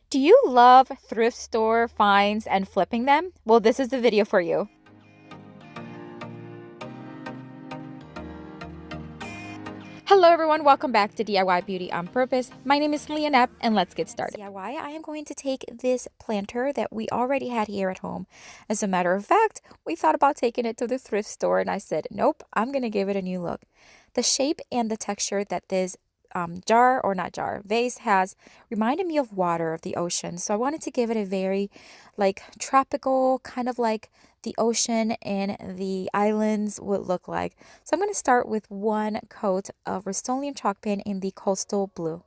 Do you love thrift store finds and flipping them? Well, this is the video for you. Hello everyone, welcome back to DIY Beauty on Purpose. My name is Leonette and let's get started. DIY, I am going to take this planter that we already had here at home. As a matter of fact, we thought about taking it to the thrift store and I said, nope, I'm going to give it a new look. The shape and the texture that this vase has reminded me of water, of the ocean. So I wanted to give it a very tropical, kind of like the ocean and the islands would look like. So I'm going to start with one coat of Rust-Oleum chalk paint in the coastal blue.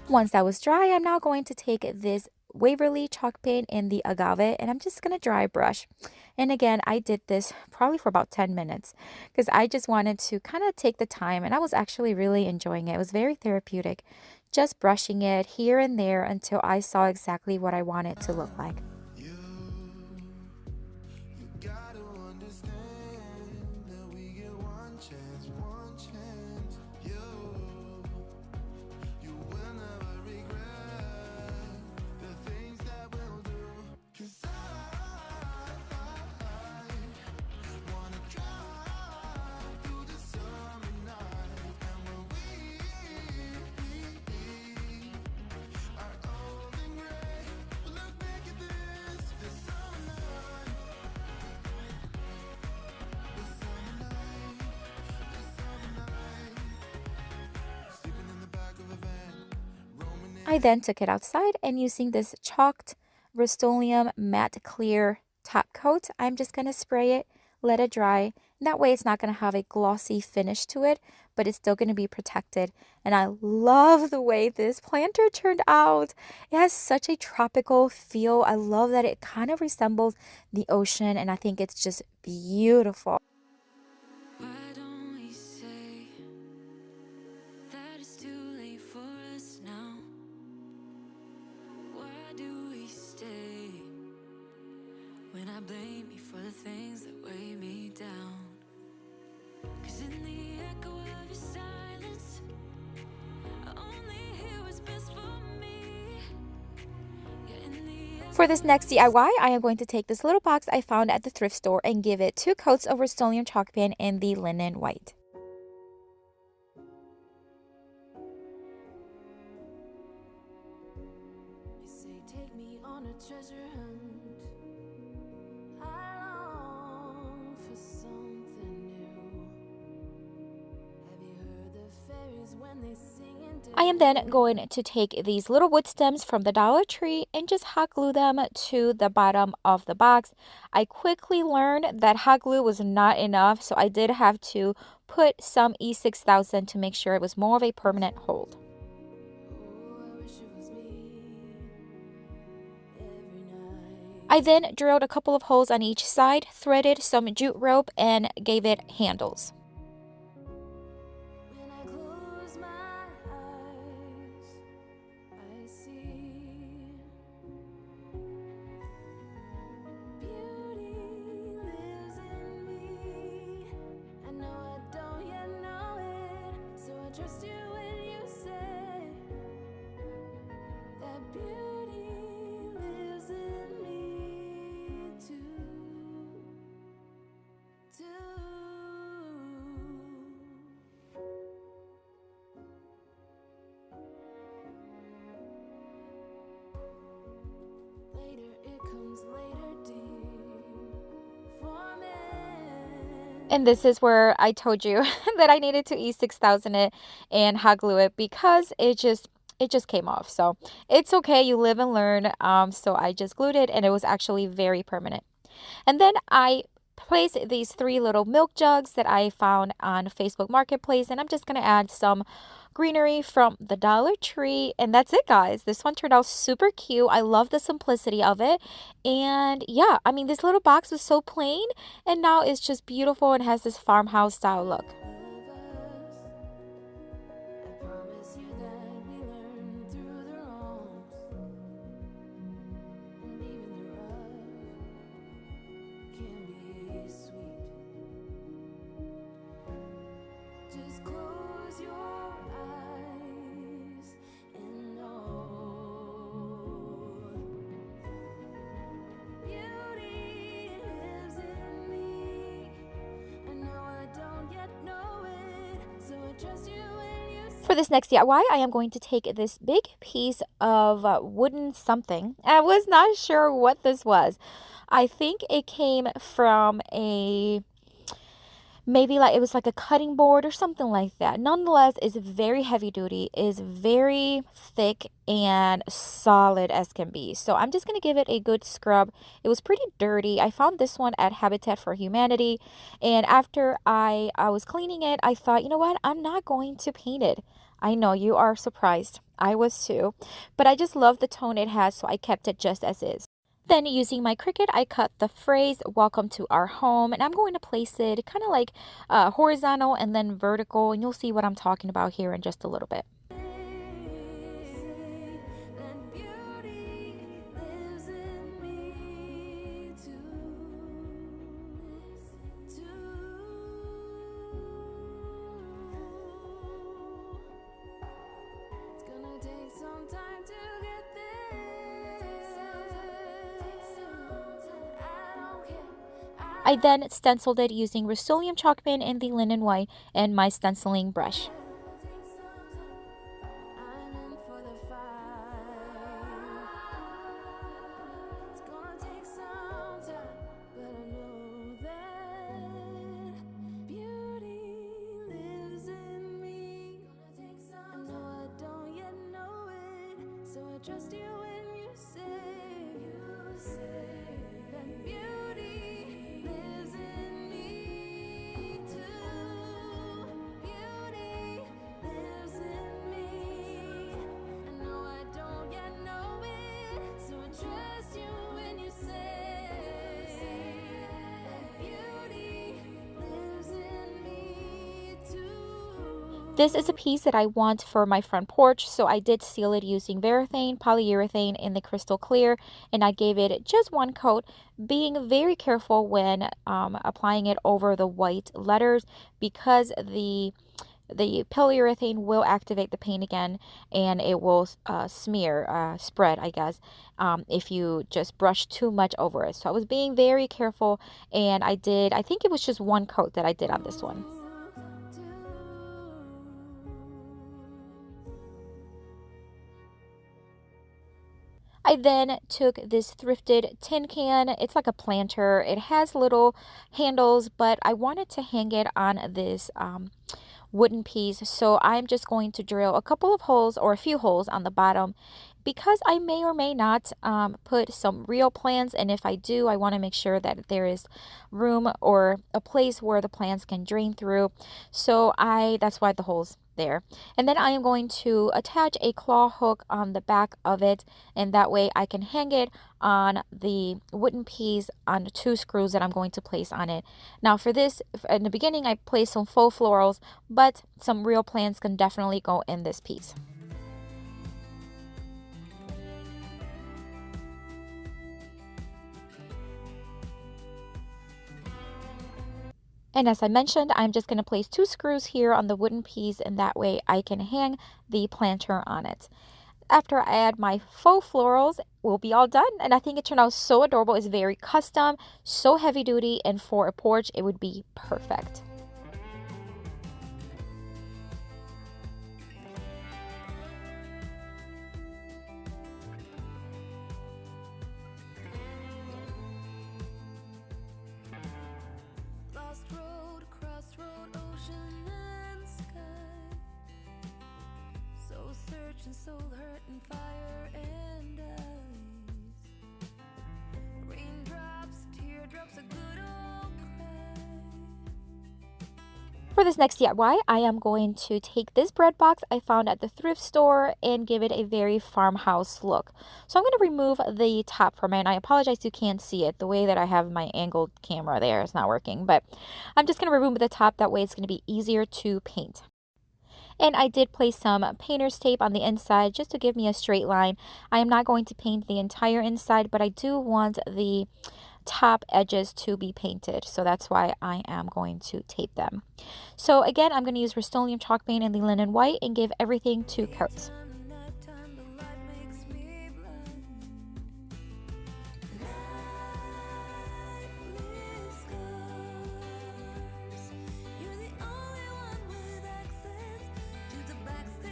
Once that was dry, I'm now going to take this Waverly chalk paint in the agave and I'm just going to dry brush. And again, I did this probably for about 10 minutes because I just wanted to kind of take the time and I was actually really enjoying it. It was very therapeutic, just brushing it here and there until I saw exactly what I want it to look like. I then took it outside and using this chalked Rust-Oleum matte clear top coat, I'm just going to spray it, let it dry. That way it's not going to have a glossy finish to it, but it's still going to be protected. And I love the way this planter turned out. It has such a tropical feel. I love that it kind of resembles the ocean and I think it's just beautiful. I blame me for the things that weigh me down. 'Cause in the echo of your silence, I only hear what's best for me. For this next DIY, I am going to take this little box I found at the thrift store and give it 2 coats of Rust-Oleum chalk paint in the linen white. You say take me on a treasure hunt. I am then going to take these little wood stems from the Dollar Tree and just hot glue them to the bottom of the box. I quickly learned that hot glue was not enough, so I did have to put some E6000 to make sure it was more of a permanent hold. I then drilled a couple of holes on each side, threaded some jute rope, and gave it handles. Trust you when you say that beauty lives in me too. Later it comes later, dear, for me. And this is where I told you that I needed to E6000 it and hot glue it because it just came off. So it's okay, you live and learn. So I just glued it and it was actually very permanent. And then I placed these 3 little milk jugs that I found on Facebook Marketplace, and I'm just going to add some greenery from the Dollar Tree, and that's it, guys. This one turned out super cute. I love the simplicity of it, and yeah, I mean, this little box was so plain, and now it's just beautiful and has this farmhouse style look. For this next DIY, I am going to take this big piece of wooden something. I was not sure what this was. I think it came from a maybe like it was like a cutting board or something like that. Nonetheless, it's very heavy duty, is very thick and solid as can be. So I'm just going to give it a good scrub. It was pretty dirty. I found this one at Habitat for Humanity, and after I was cleaning it, I thought, you know what? I'm not going to paint it. I know you are surprised. I was too. But I just love the tone it has, so I kept it just as is. Then using my Cricut, I cut the phrase, welcome to our home, and I'm going to place it kind of like horizontal and then vertical, and you'll see what I'm talking about here in just a little bit. I then stenciled it using Rust-Oleum chalk pen in the linen white and my stenciling brush. Trust you when you say that beauty lives in me too. Beauty lives in me. I know I don't yet know it, so I trust you when you say that beauty lives in me too. This is a piece that I want for my front porch, so I did seal it using Varathane polyurethane in the crystal clear, and I gave it just one coat, being very careful when applying it over the white letters because the polyurethane will activate the paint again, and it will spread, I guess, if you just brush too much over it. So I was being very careful, and I think it was just one coat that I did on this one. I then took this thrifted tin can. It's like a planter. It has little handles, but I wanted to hang it on this wooden piece. So I'm just going to drill a couple of holes or a few holes on the bottom because I may or may not put some real plants, and if I do, I want to make sure that there is room or a place where the plants can drain through. So that's why the holes there. And then I am going to attach a claw hook on the back of it, and that way I can hang it on the wooden piece on 2 screws that I'm going to place on it. Now for this, in the beginning I placed some faux florals, but some real plants can definitely go in this piece. And as I mentioned, I'm just going to place 2 screws here on the wooden piece, and that way I can hang the planter on it. After I add my faux florals, we'll be all done. And I think it turned out so adorable. It's very custom, so heavy duty, and for a porch, it would be perfect. Soul, hurt, and fire, and ice. Raindrops, teardrops, a good old cry. For this next DIY, I am going to take this bread box I found at the thrift store and give it a very farmhouse look. So I'm going to remove the top from it, and I apologize you can't see it. The way that I have my angled camera there is not working, but I'm just going to remove the top. That way it's going to be easier to paint. And I did place some painter's tape on the inside just to give me a straight line. I am not going to paint the entire inside, but I do want the top edges to be painted. So that's why I am going to tape them. So again, I'm going to use Rust-Oleum chalk paint in the linen white and give everything 2 coats. You're the only one with access to the backstage.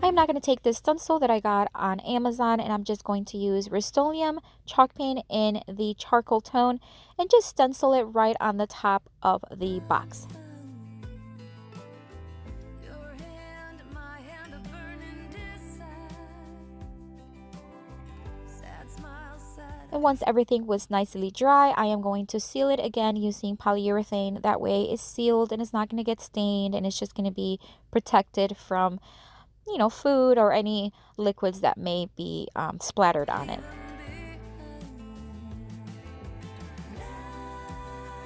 I'm not going to take this stencil that I got on Amazon, and I'm just going to use Rust-Oleum chalk paint in the charcoal tone and just stencil it right on the top of the box. Your hand, my hand, a burning desire. Sad smile, sad. And once everything was nicely dry, I am going to seal it again using polyurethane. That way it's sealed and it's not going to get stained, and it's just going to be protected from, you know, food or any liquids that may be splattered on it.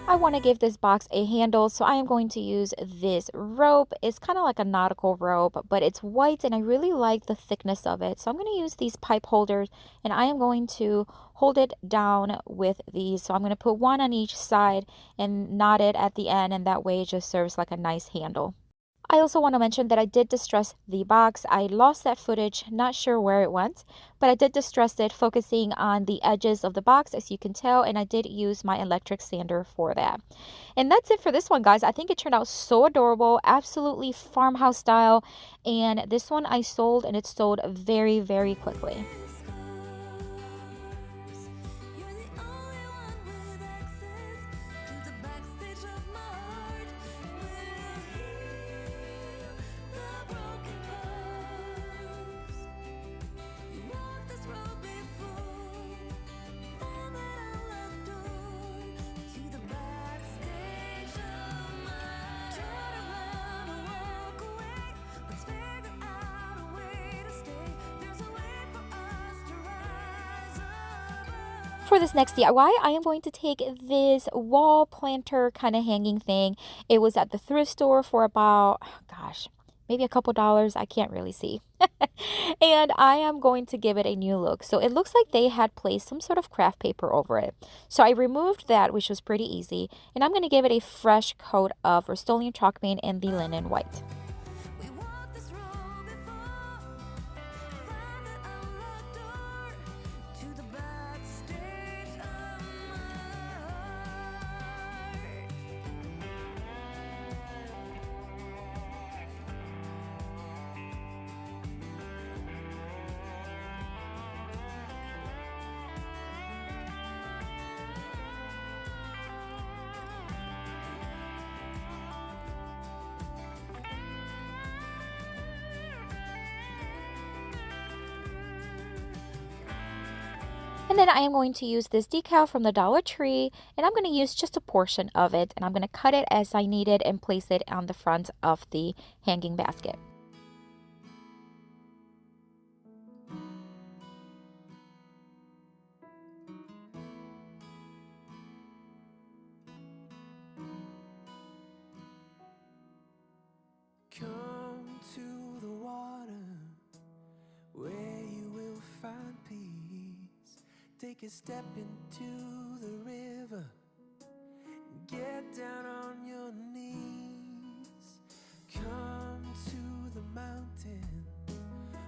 I want to give this box a handle, so I am going to use this rope. It's kind of like a nautical rope, but it's white and I really like the thickness of it. So I'm going to use these pipe holders and I am going to hold it down with these. So I'm going to put one on each side and knot it at the end, and that way it just serves like a nice handle. I also want to mention that I did distress the box. I lost that footage, not sure where it went, but I did distress it, focusing on the edges of the box, as you can tell, and I did use my electric sander for that. And that's it for this one, guys. I think it turned out so adorable, absolutely farmhouse style, and this one I sold, and it sold very, very quickly. You're the only one with access to the backstage of my heart. We'll heal the broken parts. You walked this road before, found that unlocked door to the backstage of my heart. Turn around and walk away. Let's figure out a way to stay. There's a way for us to rise above. For this next DIY, I am going to take this wall planter kind of hanging thing. It was at the thrift store for about, gosh, maybe a couple dollars. I can't really see. And I am going to give it a new look. So it looks like they had placed some sort of craft paper over it. So I removed that, which was pretty easy. And I'm going to give it a fresh coat of Rust-Oleum chalk paint in the linen white. We walked this road before, found that unlocked door to the backstage of my heart. And then I am going to use this decal from the Dollar Tree, and I'm going to use just a portion of it, and I'm going to cut it as I need it and place it on the front of the hanging basket. Come to the water where you will find peace. Take a step into the river. Get down on your knees. Come to the mountain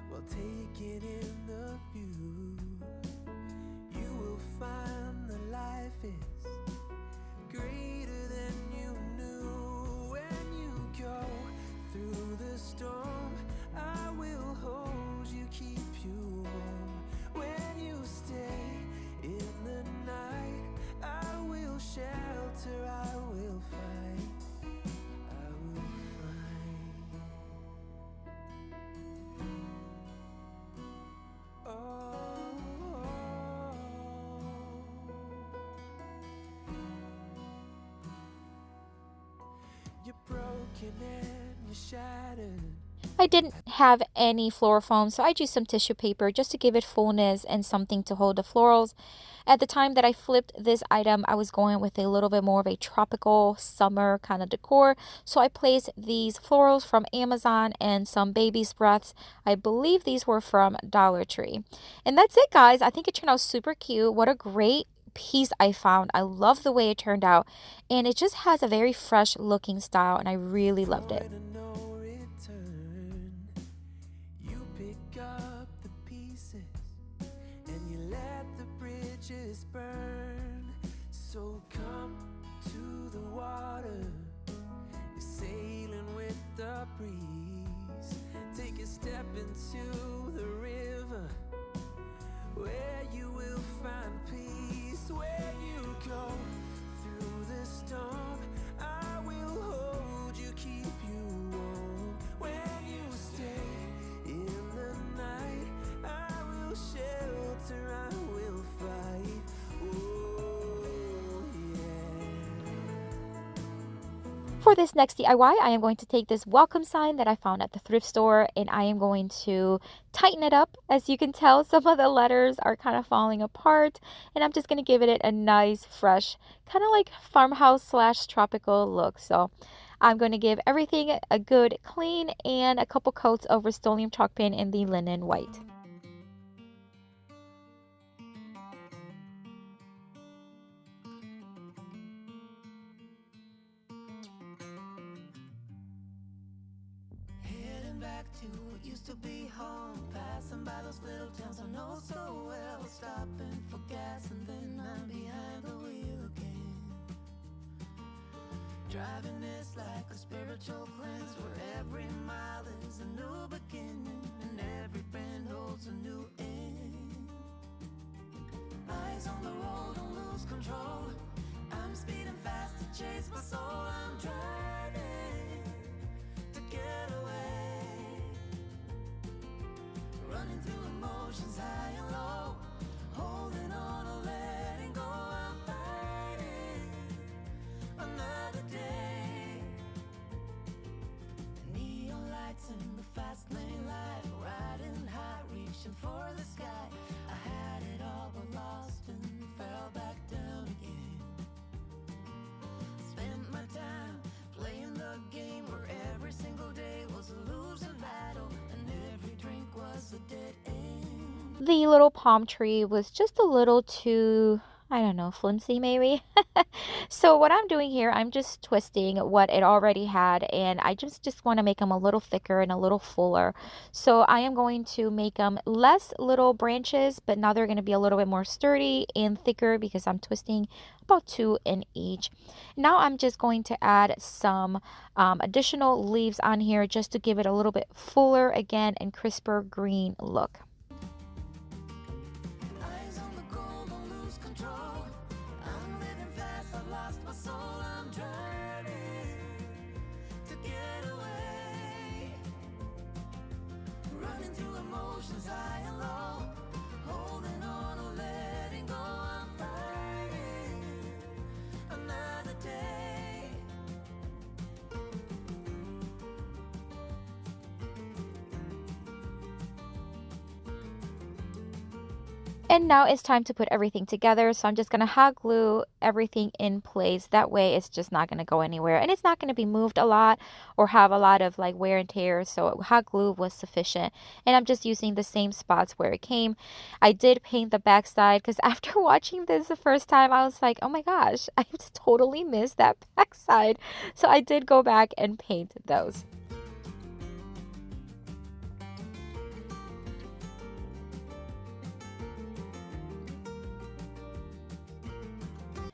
while taking in the view. You will find that life is greater than you knew. When you go through the storm, I will hold you, keep you warm. When you stay in the night, I will shelter, I will fight, I will fight. Oh, you're broken and you're shattered. I didn't have any floral foam, so I used some tissue paper just to give it fullness and something to hold the florals. At the time that I flipped this item, I was going with a little bit more of a tropical summer kind of decor. So I placed these florals from Amazon and some baby's breaths. I believe these were from Dollar Tree. And that's it, guys. I think it turned out super cute. What a great piece I found. I love the way it turned out. And it just has a very fresh looking style, and I really loved it. Point of no return. You pick up the pieces and you let the bridges burn. So come to the water, you're sailing with the breeze. Take a step step into the river, where you will find peace. When you go through the storm, I will hold you, keep you warm. When you stay in the night, I will shelter, I will fight. Oh, yeah. For this next DIY, I am going to take this welcome sign that I found at the thrift store and I am going to tighten it up. As you can tell, some of the letters are kind of falling apart, and I'm just going to give it a nice, fresh, kind of like farmhouse slash tropical look. So I'm going to give everything a good clean and a couple coats of Rust-Oleum chalk paint in the linen white. Heading back to what used to be home, passing by those little towns I know so well, stopping for gas and then I'm behind the wheel again. Driving this like a spiritual cleanse, where every mile is a new beginning and every bend holds a new end. Eyes on the road, don't lose control. I'm speeding fast to chase my soul. I'm driving to get away, running through emotions high and low, holding on or letting go. I'm fighting another day. Neon lights in the fast lane light, riding high, reaching for the sky. I had it all but lost and fell back down again. Spent my time playing the game where every single day was a losing battle and every drink was a dead end. The little palm tree was just a little too, I don't know, flimsy maybe. So what I'm doing here, I'm just twisting what it already had, and I just want to make them a little thicker and a little fuller. So I am going to make them less little branches, but now they're going to be a little bit more sturdy and thicker because I'm twisting about 2 in each. Now I'm just going to add some additional leaves on here just to give it a little bit fuller again and crisper green look. Eyes on the goal, don't lose control. I'm living fast, I've lost my soul. I'm driving to get away, running through emotions high and low, holding on or letting go. I'm fighting another day. And now it's time to put everything together. So I'm just going to hot glue everything in place. That way it's just not going to go anywhere. And it's not going to be moved a lot or have a lot of like wear and tear. So hot glue was sufficient. And I'm just using the same spots where it came. I did paint the backside because after watching this the first time, I was like, oh my gosh, I totally missed that backside. So I did go back and paint those.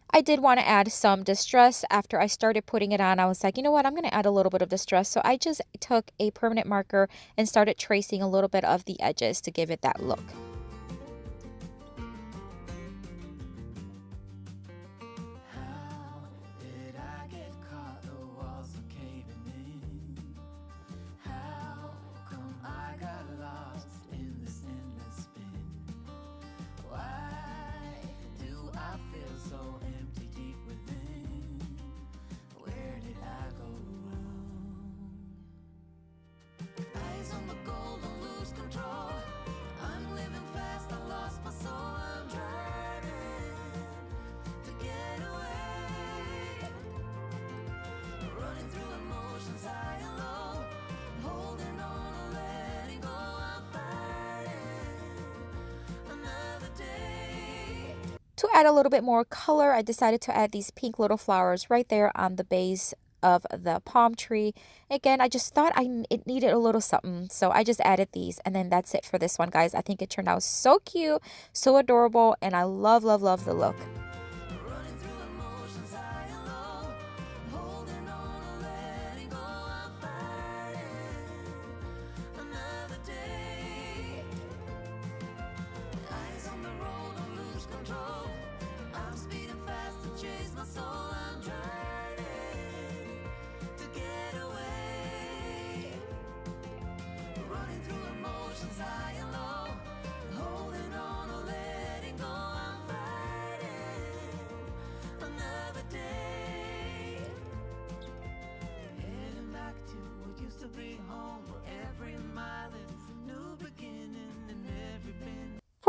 I did want to add some distress. After I started putting it on, I was like, you know what, I'm going to add a little bit of distress. So I just took a permanent marker and started tracing a little bit of the edges to give it that look. How did I get caught? The walls are caving in. How come I got lost in this endless spin? Why do I feel so empty deep within? Where did I go wrong? Eyes on the goal, don't lose control. I'm living fast, I lost my soul. I'm driving to get away, running through emotions high and low, holding on or letting go. I'm fighting another day. To add a little bit more color, I decided to add these pink little flowers right there on the base of the palm tree. Again, I just thought it needed a little something, so I just added these, and then that's it for this one, guys. I think it turned out so cute, so adorable, and I love, love, love the look. Running through emotions high and low, holding on or letting go. I'm fighting another day.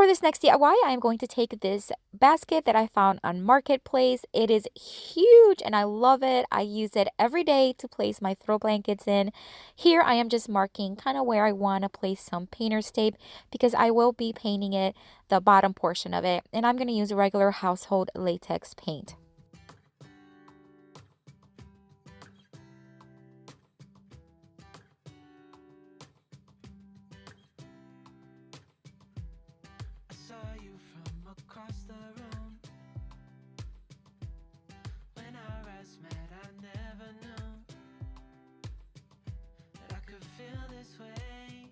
this next DIY, I am going to take this basket that I found on Marketplace. It is huge and I love it. I use it every day to place my throw blankets in. Here I am just marking kind of where I want to place some painter's tape because I will be painting it, the bottom portion of it, and I'm going to use regular household latex paint. I saw you from across the room. When our eyes met, I never knew that I could feel this way,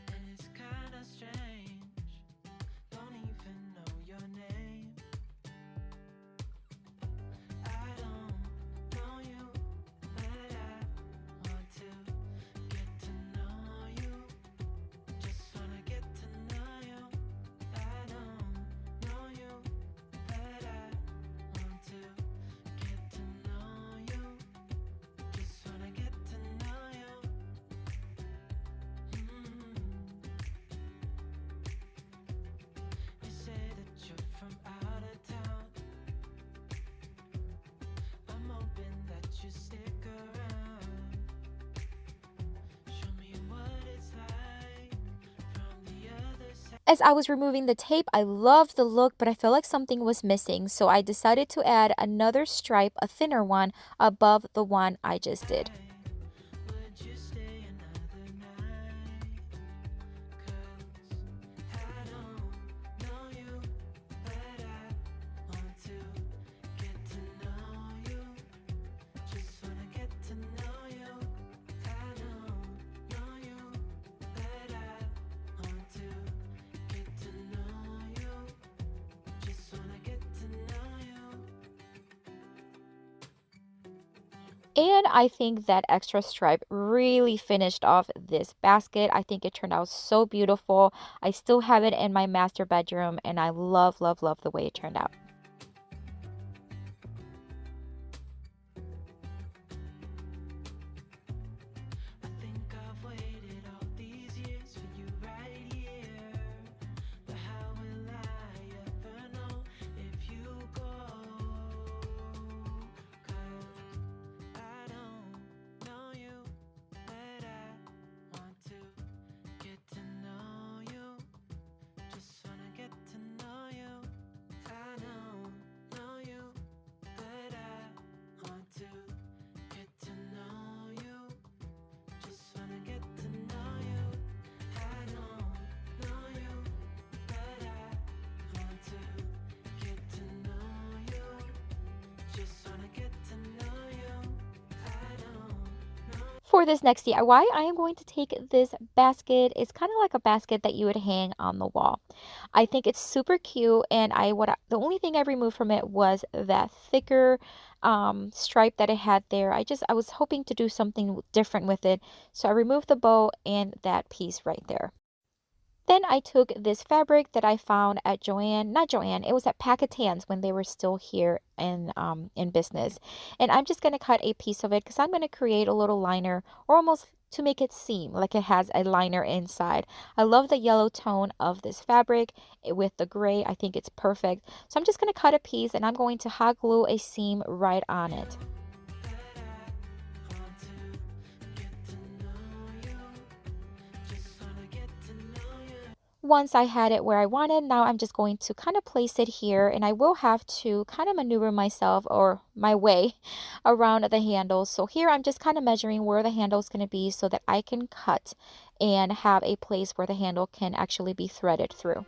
and it's kinda strange. Don't even know your name. I don't know you, but I want to get to know you. Just wanna get to know you. I don't know you, but I want to get to know you. Just wanna get to know you. You say that you're from out of town. I'm hoping that you stick around. Show me what it's like from the other side. As I was removing the tape, I loved the look, but I felt like something was missing, so I decided to add another stripe, a thinner one, above the one I just did. Would you stay another night? 'Cause I don't know you, but I want to get to know you. Just wanna get to know you. I don't know you, but I want to get to know you. Just wanna get to know you. And I think that extra stripe really finished off this basket. I think it turned out so beautiful. I still have it in my master bedroom, and I love, love, love the way it turned out. I think I've waited all these years for you right here. But how will I ever know if you go? 'Cause I don't know you, but I want to get to know you. Just wanna get to know you. I don't know you, but I want to get to know you. Just wanna get to know you. I don't know you, but I want to get to know you. Just wanna get to know you. I don't know. For this next DIY, I am going to take this basket. It's kind of like a basket that you would hang on the wall. I think it's super cute, and the only thing I removed from it was that thicker stripe that it had there. I was hoping to do something different with it, so I removed the bow and that piece right there. Then I took this fabric that I found at not Joann, it was at Packetans when they were still here in business. And I'm just going to cut a piece of it because I'm going to create a little liner, or almost to make it seem like it has a liner inside. I love the yellow tone of this fabric with the gray. I think it's perfect. So I'm just going to cut a piece and I'm going to hot glue a seam right on it. Want to get to know you. Just wanna get to know you. Once I had it where I wanted, now I'm just going to kind of place it here, and I will have to kind of maneuver myself or my way around the handles. So here I'm just kind of measuring where the handle is going to be so that I can cut and have a place where the handle can actually be threaded through.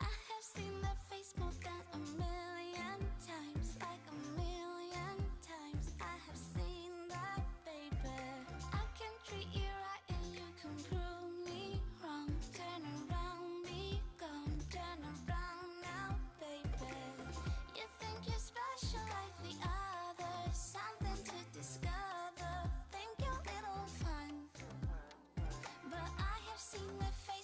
I have seen that face more than a million times, like a million times. I have seen that, baby. I can treat you right and you can prove me wrong. Turn around, be gone. Turn around now, baby. You think you're special like the others, something to discover. Think you're little fun, but I have seen that face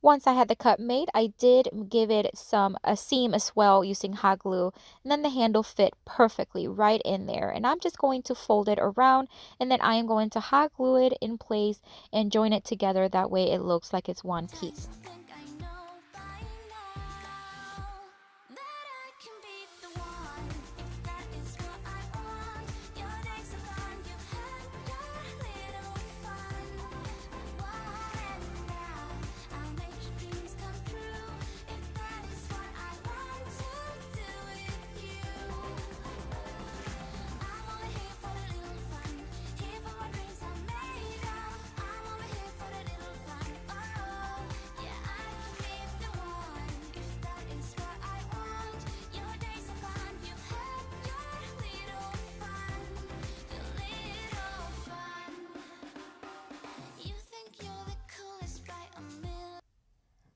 Once I had the cut made, I did give it a seam as well using hot glue, and then the handle fit perfectly right in there. And I'm just going to fold it around, and then I am going to hot glue it in place and join it together. That way it looks like it's one piece.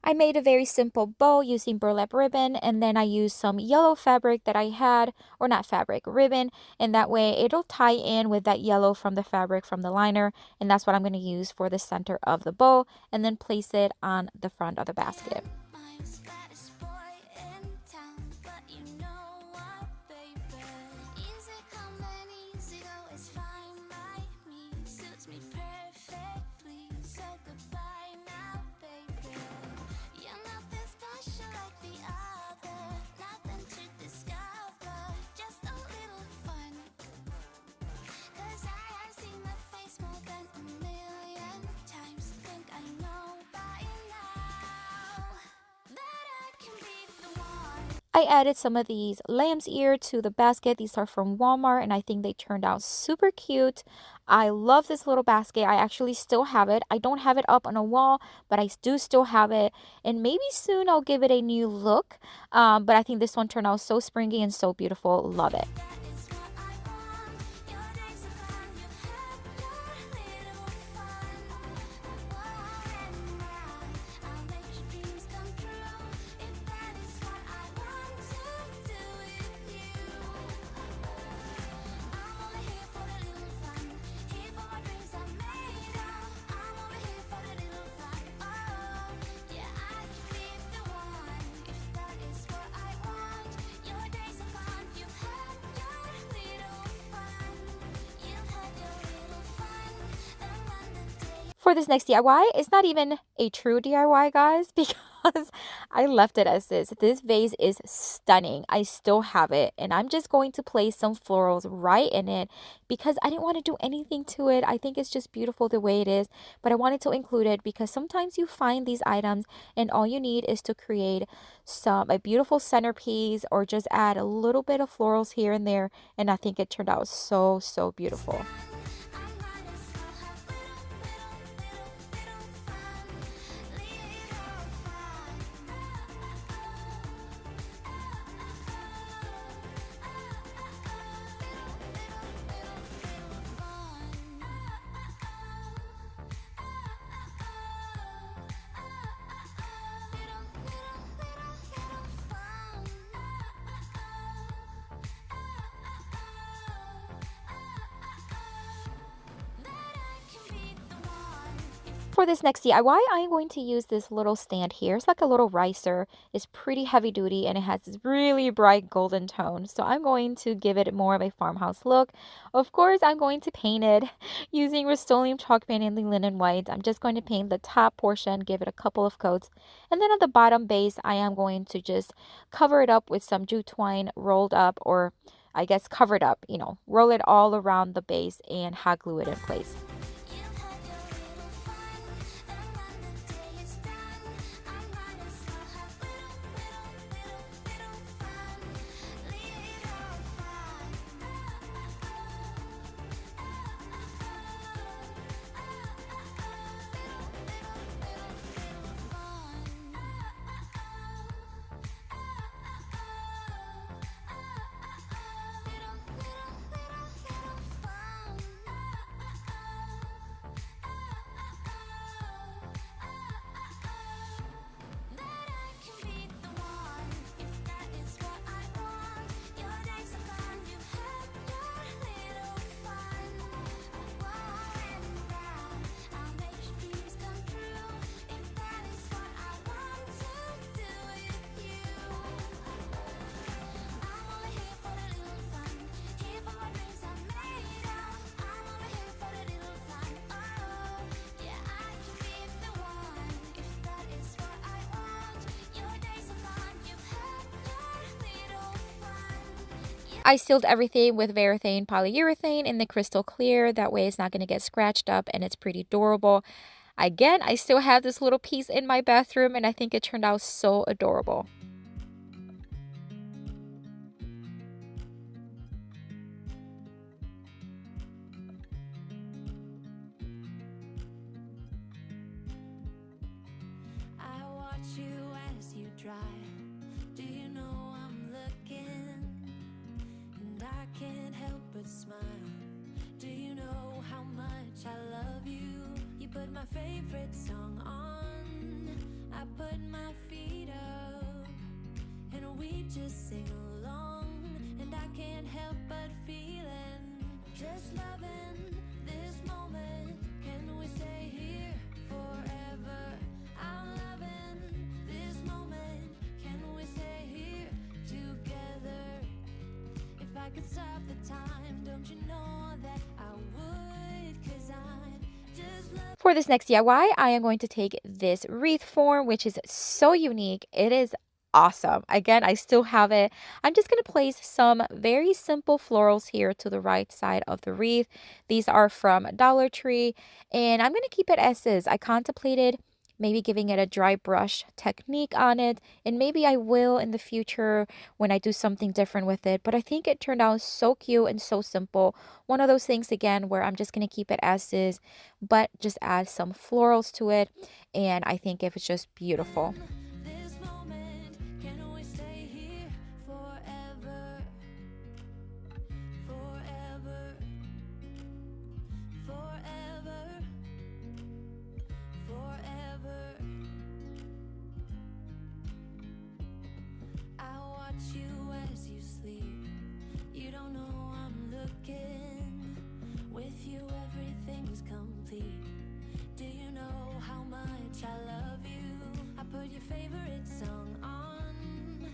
I made a very simple bow using burlap ribbon, and then I used some yellow fabric that I had, or not fabric, ribbon, and that way it'll tie in with that yellow from the fabric from the liner, and that's what I'm going to use for the center of the bow, and then place it on the front of the basket. I added some of these lamb's ear to the basket. These are from Walmart, and I think they turned out super cute. I love this little basket. I actually still have it. I don't have it up on a wall, but I do still have it. And maybe soon I'll give it a new look. But I think this one turned out so springy and so beautiful. Love it. For this next DIY, it's not even a true DIY, guys, because I left it as this. This vase is stunning. I still have it, and I'm just going to place some florals right in it because I didn't want to do anything to it. I think it's just beautiful the way it is, but I wanted to include it because sometimes you find these items and all you need is to create a beautiful centerpiece or just add a little bit of florals here and there, and I think it turned out so, so beautiful. For this next DIY, I'm going to use this little stand here. It's like a little riser. It's pretty heavy duty and it has this really bright golden tone. So I'm going to give it more of a farmhouse look. Of course, I'm going to paint it using Rust-Oleum chalk paint in the linen white. I'm just going to paint the top portion, give it a couple of coats. And then at the bottom base, I am going to just cover it up with some jute twine rolled up, or I guess covered up, roll it all around the base and hot glue it in place. I sealed everything with Varathane polyurethane in the crystal clear. That way it's not going to get scratched up and it's pretty durable. Again, I still have this little piece in my bathroom and I think it turned out so adorable. I watch you as you drive. Do you know I'm looking? And I can't help but smile. Do you know how much I love you? You put my favorite song on. I put my feet up. And we just sing along. And I can't help but feeling. Just loving this moment. Can we stay here forever? I'm loving this moment. Can we stay here together? If I could stop the time, don't you know that I would? 'Cause I'm just loving. For this next DIY, I am going to take this wreath form, which is so unique. It is awesome. Again, I still have it. I'm just going to place some very simple florals here to the right side of the wreath. These are from Dollar Tree, and I'm going to keep it as is. I contemplated maybe giving it a dry brush technique on it, and maybe I will in the future when I do something different with it. But I think it turned out so cute and so simple. One of those things again where I'm just going to keep it as is, but just add some florals to it, and I think it was just beautiful. This moment, can we stay here forever? Forever. Forever. Forever. I watch you as you sleep. You don't know I'm looking. With you everything's complete. Do you know how much I love you? I put your favorite song on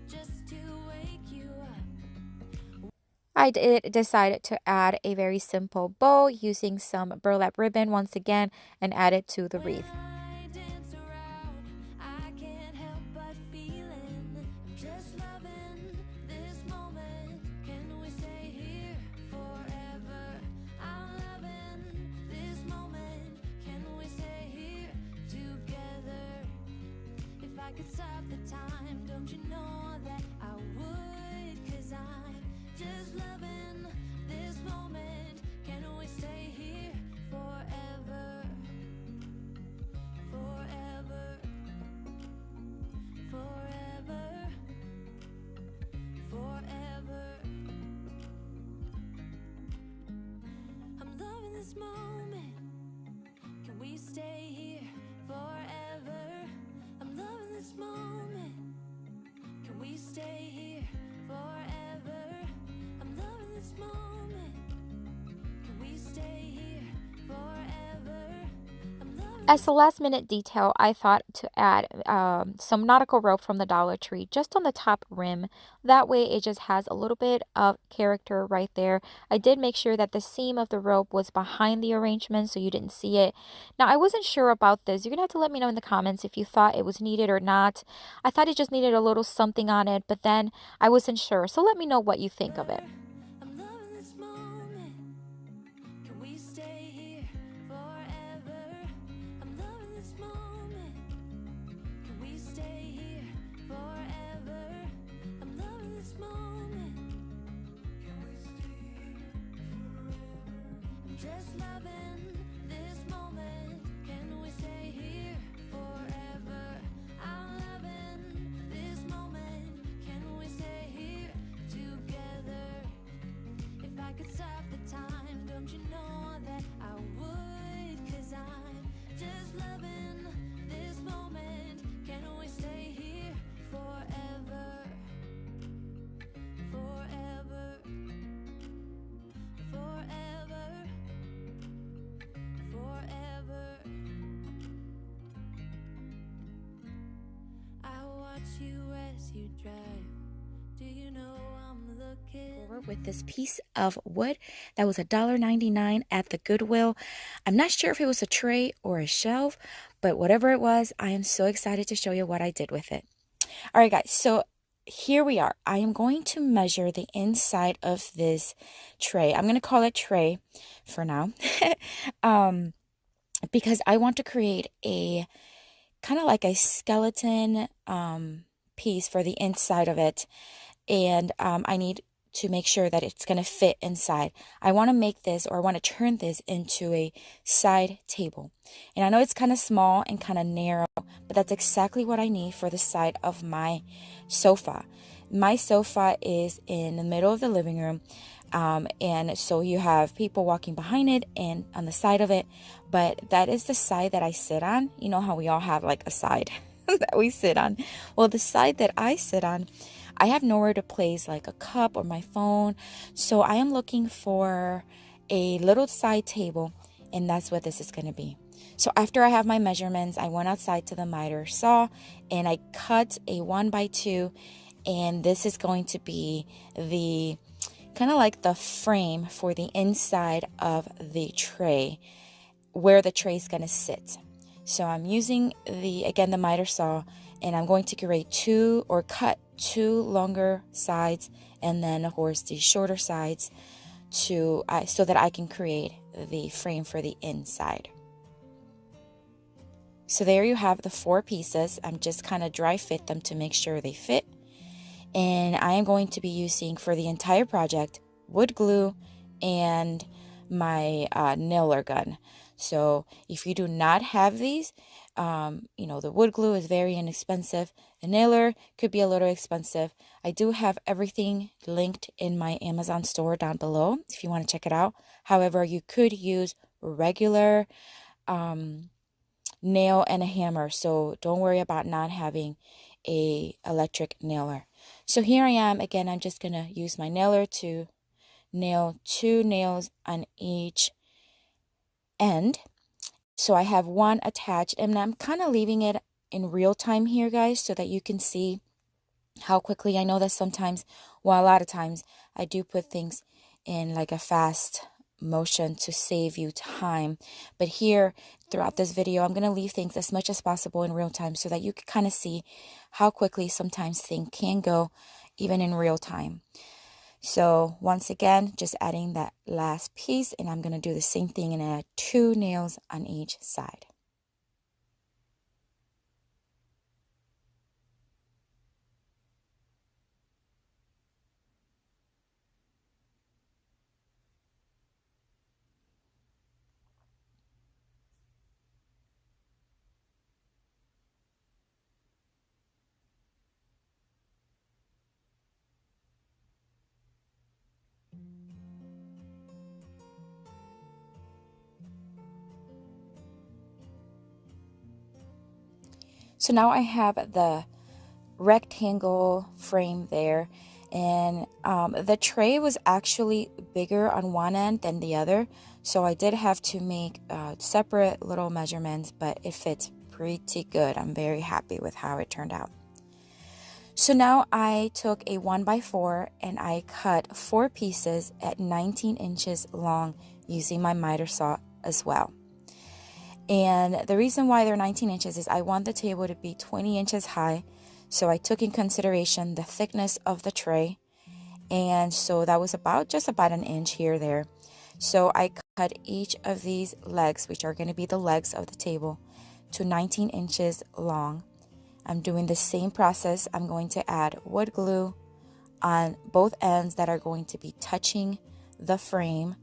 just to wake you up. I did decide to add a very simple bow using some burlap ribbon once again and add it to the When wreath. I dance around, I can't help but feeling. I'm just loving this moment. Can we stay here forever? I'm loving this moment. Can we stay here together? If I could stop the time, don't you know that I would? 'Cause I'm just loving this moment. Can we stay here forever? Forever. Forever. Forever. I'm loving this moment. Can we stay here forever? I'm loving this moment. Can we stay here forever? I'm loving this moment. Can we stay here forever? I'm loving. As a last minute detail, I thought to add some nautical rope from the Dollar Tree just on the top rim. That way it just has a little bit of character right there. I did make sure that the seam of the rope was behind the arrangement so you didn't see it. Now, I wasn't sure about this. You're going to have to let me know in the comments if you thought it was needed or not. I thought it just needed a little something on it, but then I wasn't sure. So let me know what you think of it. I'm loving this moment. Can we stay here forever? I'm loving this moment. Can we stay here forever? I'm loving this moment. Can we stay here forever? I'm just loving this moment. Can we stay here forever? I'm loving this moment. Can we stay here together? If I could stop the time, don't you know that I would? 'Cause I'm just loving this moment. Can we stay here forever? Forever. Forever. Forever. I watch you as you drive. Do you know I'm looking? With this piece of wood that was $1.99 at the Goodwill. I'm not sure if it was a tray or a shelf, but whatever it was, I am so excited to show you what I did with it. All right, guys, so here we are. I am going to measure the inside of this tray. I'm going to call it tray for now. um, because I want to create a kind of like a skeleton piece for the inside of it. And I need to make sure that it's going to fit inside. I want to make this, or I want to turn this into a side table. And I know it's kind of small and kind of narrow, but that's exactly what I need for the side of my sofa. My sofa is in the middle of the living room. And so you have people walking behind it and on the side of it, but that is the side that I sit on. You know how we all have like a side that we sit on. Well, the side that I sit on, I have nowhere to place like a cup or my phone. So I am looking for a little side table, and that's what this is going to be. So after I have my measurements, I went outside to the miter saw and I cut a 1x2, and this is going to be the kind of like the frame for the inside of the tray, where the tray is going to sit. So I'm using the miter saw, and I'm going to cut two longer sides, and then of course the shorter sides so that I can create the frame for the inside. So there you have the 4 pieces. I'm just kind of dry fit them to make sure they fit. And I am going to be using for the entire project wood glue and my nailer gun. So if you do not have these, the wood glue is very inexpensive. The nailer could be a little expensive. I do have everything linked in my Amazon store down below if you want to check it out. However, you could use regular nail and a hammer. So don't worry about not having a electric nailer. So here I am. Again, I'm just going to use my nailer to nail 2 nails on each end. So I have one attached, and I'm kind of leaving it in real time here, guys, so that you can see how quickly. I know that sometimes, well, a lot of times I do put things in like a fast motion to save you time. But here throughout this video, I'm going to leave things as much as possible in real time so that you can kind of see how quickly sometimes things can go even in real time. So once again, just adding that last piece, and I'm going to do the same thing and add 2 nails on each side. So now I have the rectangle frame there, and the tray was actually bigger on one end than the other, so I did have to make separate little measurements, but it fits pretty good. I'm very happy with how it turned out. So now I took a 1x4 and I cut 4 pieces at 19 inches long using my miter saw as well. And the reason why they're 19 inches is I want the table to be 20 inches high. So I took in consideration the thickness of the tray. And so that was just about an inch here or there. So I cut each of these legs, which are going to be the legs of the table, to 19 inches long. I'm doing the same process. I'm going to add wood glue on both ends that are going to be touching the frame.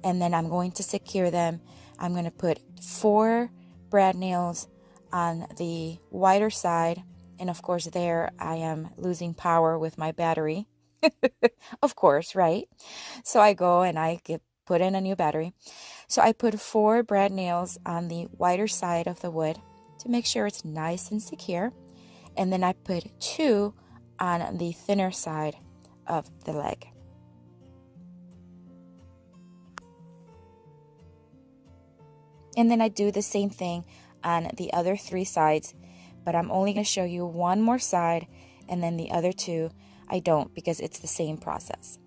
And then I'm going to secure them. I'm going to put 4 brad nails on the wider side. And of course, there I am losing power with my battery. Of course, right? So I go and put in a new battery. So I put 4 brad nails on the wider side of the wood to make sure it's nice and secure. And then I put 2 on the thinner side of the leg. And then I do the same thing on the other 3 sides, but I'm only going to show you one more side, and then the other 2 I don't, because it's the same process.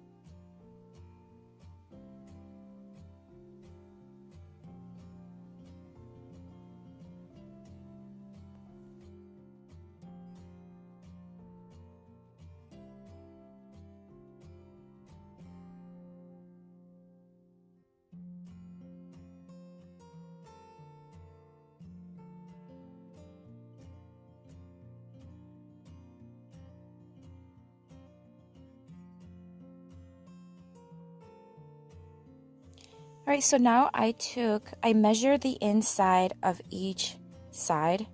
right, so now I measured the inside of each side.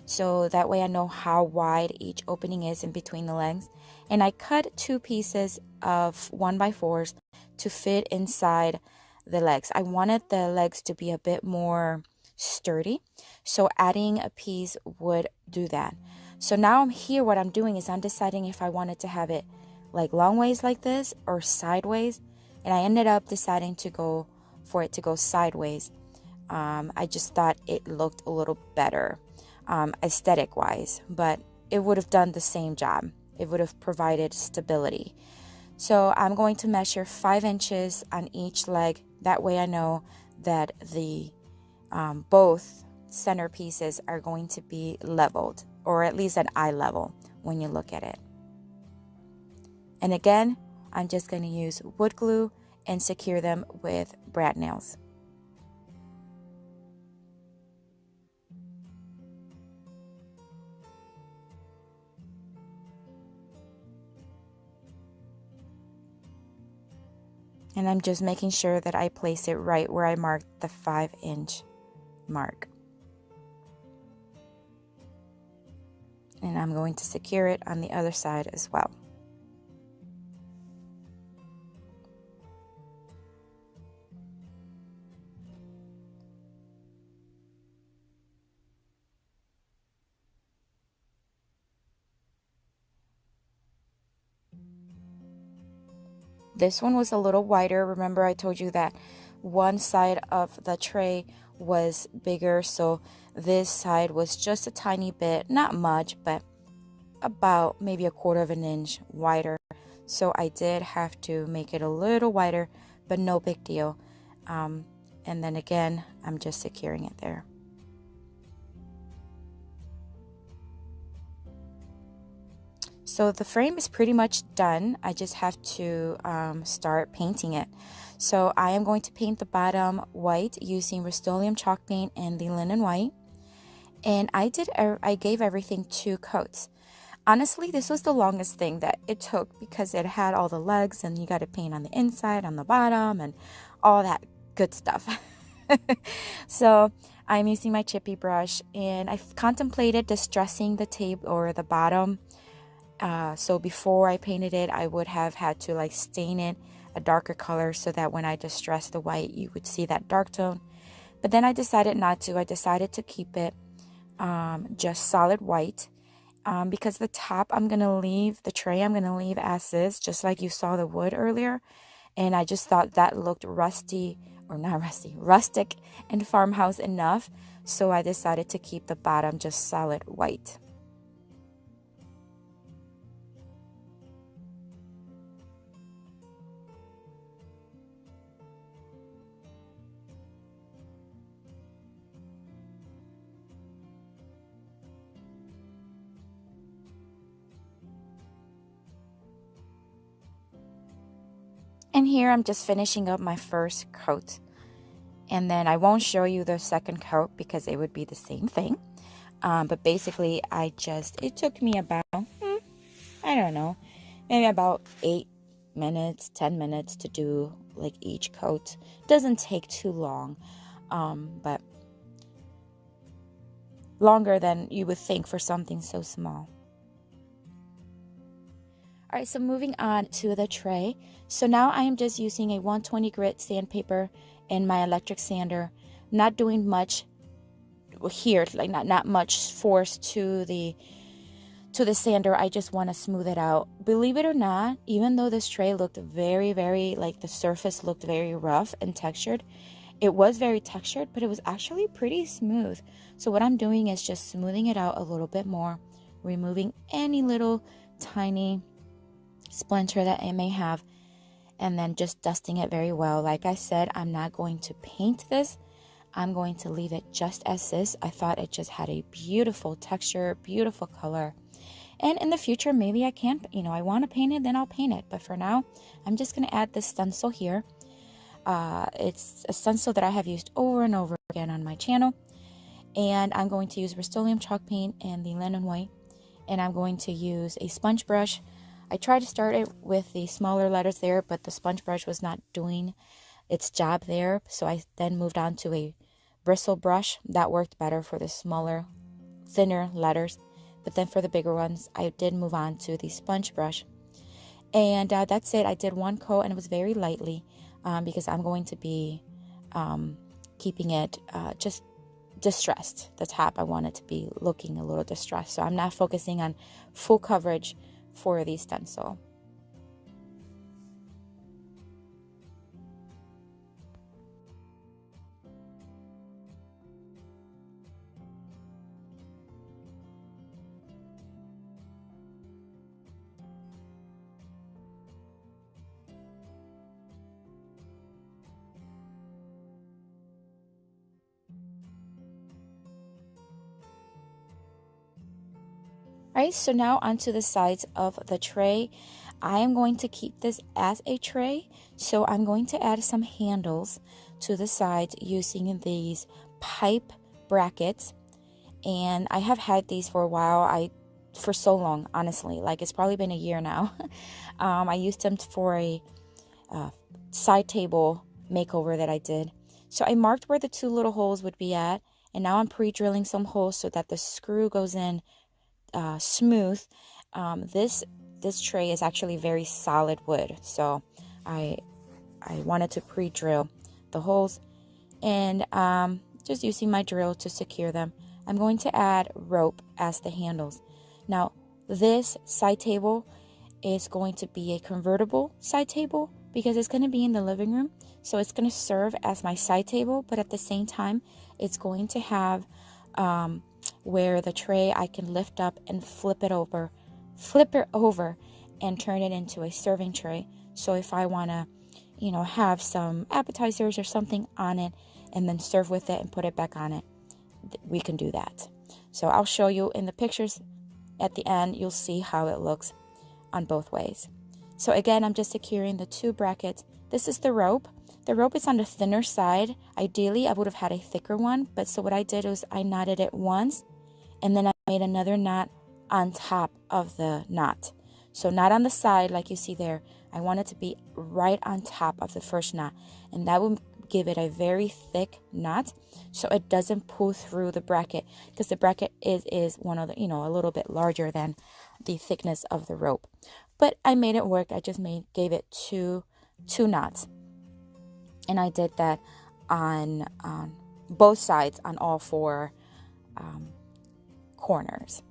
So that way I know how wide each opening is in between the legs. And I cut 2 pieces of 1x4s to fit inside the legs. I wanted the legs to be a bit more sturdy, so adding a piece would do that. So now I'm here, what I'm doing is I'm deciding if I wanted to have it like long ways like this or sideways, and I ended up deciding to go for it to go sideways. I just thought it looked a little better aesthetic wise, but it would have done the same job. It would have provided stability. So I'm going to measure 5 inches on each leg. That way I know that the both center pieces are going to be leveled, or at least at eye level when you look at it. And again, I'm just going to use wood glue and secure them with brad nails. And I'm just making sure that I place it right where I marked the 5-inch mark. And I'm going to secure it on the other side as well. This one was a little wider. Remember I told you that one side of the tray was bigger, so this side was just a tiny bit, not much, but about maybe 1/4 of an inch wider. So I did have to make it a little wider, but no big deal. And then again, I'm just securing it there. So the frame is pretty much done. I just have to start painting it. So I am going to paint the bottom white using Rust-Oleum chalk paint and the linen white. And I gave everything 2 coats. Honestly, this was the longest thing that it took because it had all the legs and you got to paint on the inside, on the bottom, and all that good stuff. So I'm using my chippy brush, and I've contemplated distressing the tape or the bottom. So before I painted it, I would have had to like stain it a darker color so that when I distress the white, you would see that dark tone. But then I decided not to. I decided to keep it just solid white. Because the top the tray I'm going to leave as is, just like you saw the wood earlier. And I just thought that looked rustic and farmhouse enough. So I decided to keep the bottom just solid white. And here I'm just finishing up my first coat. And then I won't show you the second coat because it would be the same thing. But basically it took me about, I don't know, maybe about 8 minutes, 10 minutes to do like each coat. Doesn't take too long, but longer than you would think for something so small. All right, so moving on to the tray. So now I am just using a 120 grit sandpaper and my electric sander. Not doing much here, like not much force to the sander. I just want to smooth it out. Believe it or not, even though this tray looked very, very, like the surface looked very rough and textured, it was very textured, but it was actually pretty smooth. So what I'm doing is just smoothing it out a little bit more, removing any little tiny splinter that it may have, and then just dusting it very well. Like I said, I'm not going to paint this. I'm going to leave it just as is. I thought it just had a beautiful texture, beautiful color. And in the future, maybe I can, I want to paint it, then I'll paint it. But for now, I'm just going to add this stencil here. It's a stencil that I have used over and over again on my channel. And I'm going to use Rust-Oleum chalk paint and the linen white. And I'm going to use a sponge brush. I tried to start it with the smaller letters there, but the sponge brush was not doing its job there. So I then moved on to a bristle brush that worked better for the smaller, thinner letters. But then for the bigger ones, I did move on to the sponge brush. And that's it. I did one coat, and it was very lightly because I'm going to be keeping it just distressed. The top, I want it to be looking a little distressed. So I'm not focusing on full coverage for the stencil. Alright, so now onto the sides of the tray. I am going to keep this as a tray, so I'm going to add some handles to the sides using these pipe brackets. And I have had these for a while, for so long, honestly, like it's probably been a year now. I used them for a side table makeover that I did. So I marked where the two little holes would be at, and now I'm pre-drilling some holes so that the screw goes in smooth. This tray is actually very solid wood, so I wanted to pre-drill the holes, and just using my drill to secure them. I'm going to add rope as the handles. Now this side table is going to be a convertible side table because it's going to be in the living room, so it's going to serve as my side table, but at the same time it's going to have where the tray I can lift up and flip it over and turn it into a serving tray. So if I want to, have some appetizers or something on it and then serve with it and put it back on it, we can do that. So I'll show you in the pictures at the end. You'll see how it looks on both ways. So again, I'm just securing the two brackets. This is the rope. The rope is on the thinner side. Ideally, I would have had a thicker one, but so what I did was I knotted it once, and then I made another knot on top of the knot. So not on the side like you see there. I want it to be right on top of the first knot, and that will give it a very thick knot so it doesn't pull through the bracket, because the bracket is one of the, a little bit larger than the thickness of the rope. But I made it work. I just gave it two knots. And I did that on both sides, on all four corners.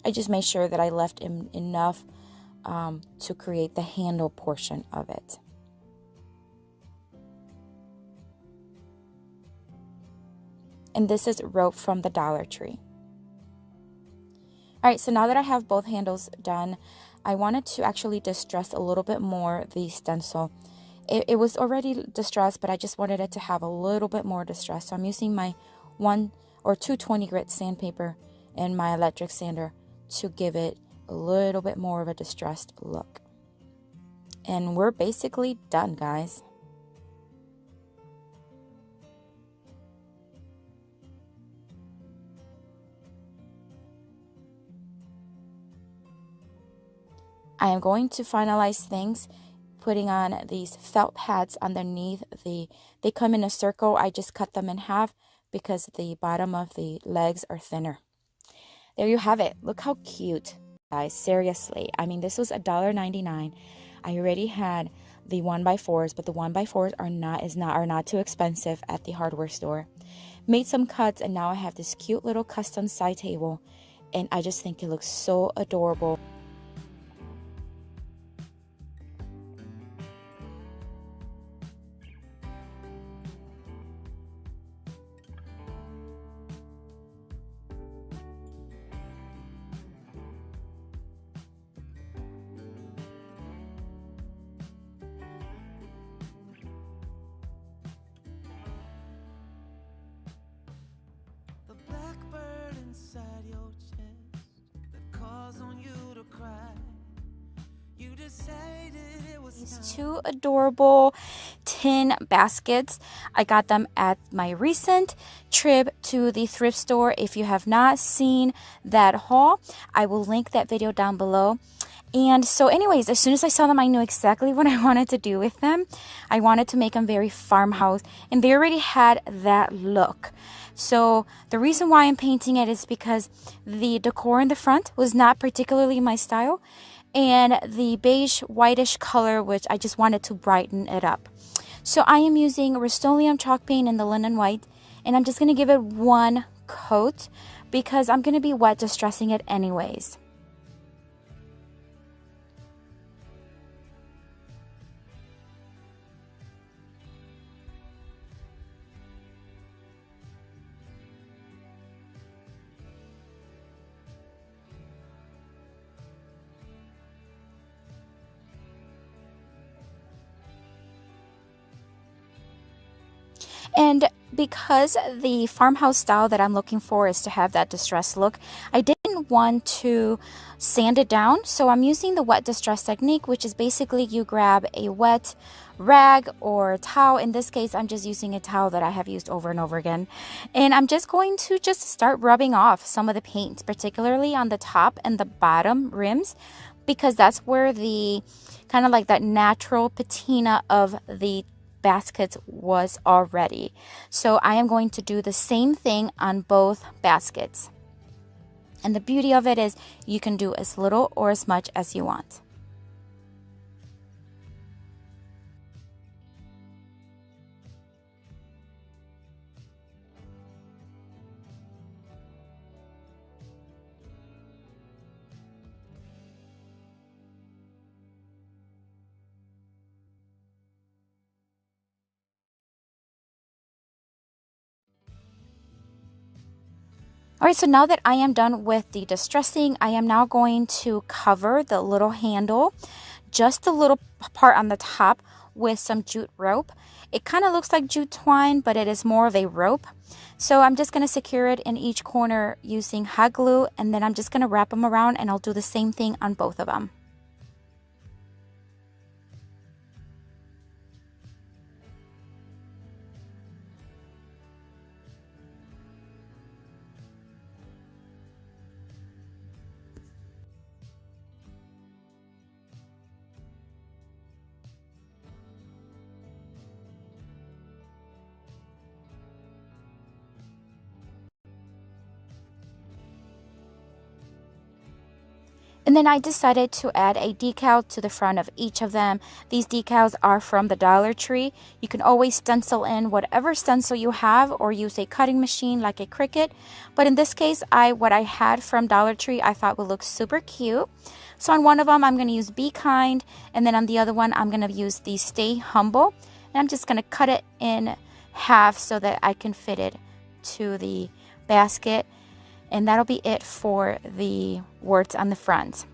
I just made sure that I left enough to create the handle portion of it. And this is rope from the Dollar Tree. Alright, so now that I have both handles done, I wanted to actually distress a little bit more the stencil. It was already distressed, but I just wanted it to have a little bit more distress. So I'm using my 1 or 220 grit sandpaper and my electric sander to give it a little bit more of a distressed look. And we're basically done, guys. I am going to finalize things, putting on these felt pads underneath they come in a circle. I just cut them in half because the bottom of the legs are thinner. There you have it. Look how cute, guys. Seriously. I mean, this was $1.99. I already had the 1x4s, but the 1x4s are not too expensive at the hardware store. Made some cuts, and now I have this cute little custom side table, and I just think it looks so adorable. These two adorable tin baskets. I got them at my recent trip to the thrift store. If you have not seen that haul, I will link that video down below. And so anyways, as soon as I saw them, I knew exactly what I wanted to do with them. I wanted to make them very farmhouse, and they already had that look. So the reason why I'm painting it is because the decor in the front was not particularly my style, and the beige whitish color, which I just wanted to brighten it up. So I am using Rust-Oleum chalk paint in the linen white, and I'm just going to give it one coat because I'm going to be wet distressing it anyways. And because the farmhouse style that I'm looking for is to have that distressed look, I didn't want to sand it down. So I'm using the wet distress technique, which is basically you grab a wet rag or towel. In this case, I'm just using a towel that I have used over and over again. And I'm just going to just start rubbing off some of the paint, particularly on the top and the bottom rims, because that's where the kind of like that natural patina of the baskets was already. So I am going to do the same thing on both baskets. And the beauty of it is you can do as little or as much as you want. Alright, so now that I am done with the distressing, I am now going to cover the little handle, just the little part on the top, with some jute rope. It kind of looks like jute twine, but it is more of a rope. So I'm just going to secure it in each corner using hot glue, and then I'm just going to wrap them around, and I'll do the same thing on both of them. And then I decided to add a decal to the front of each of them. These decals are from the Dollar Tree. You can always stencil in whatever stencil you have or use a cutting machine like a Cricut. But in this case, what I had from Dollar Tree I thought would look super cute. So on one of them, I'm going to use Be Kind. And then on the other one, I'm going to use the Stay Humble. And I'm just going to cut it in half so that I can fit it to the basket. And that'll be it for the words on the front.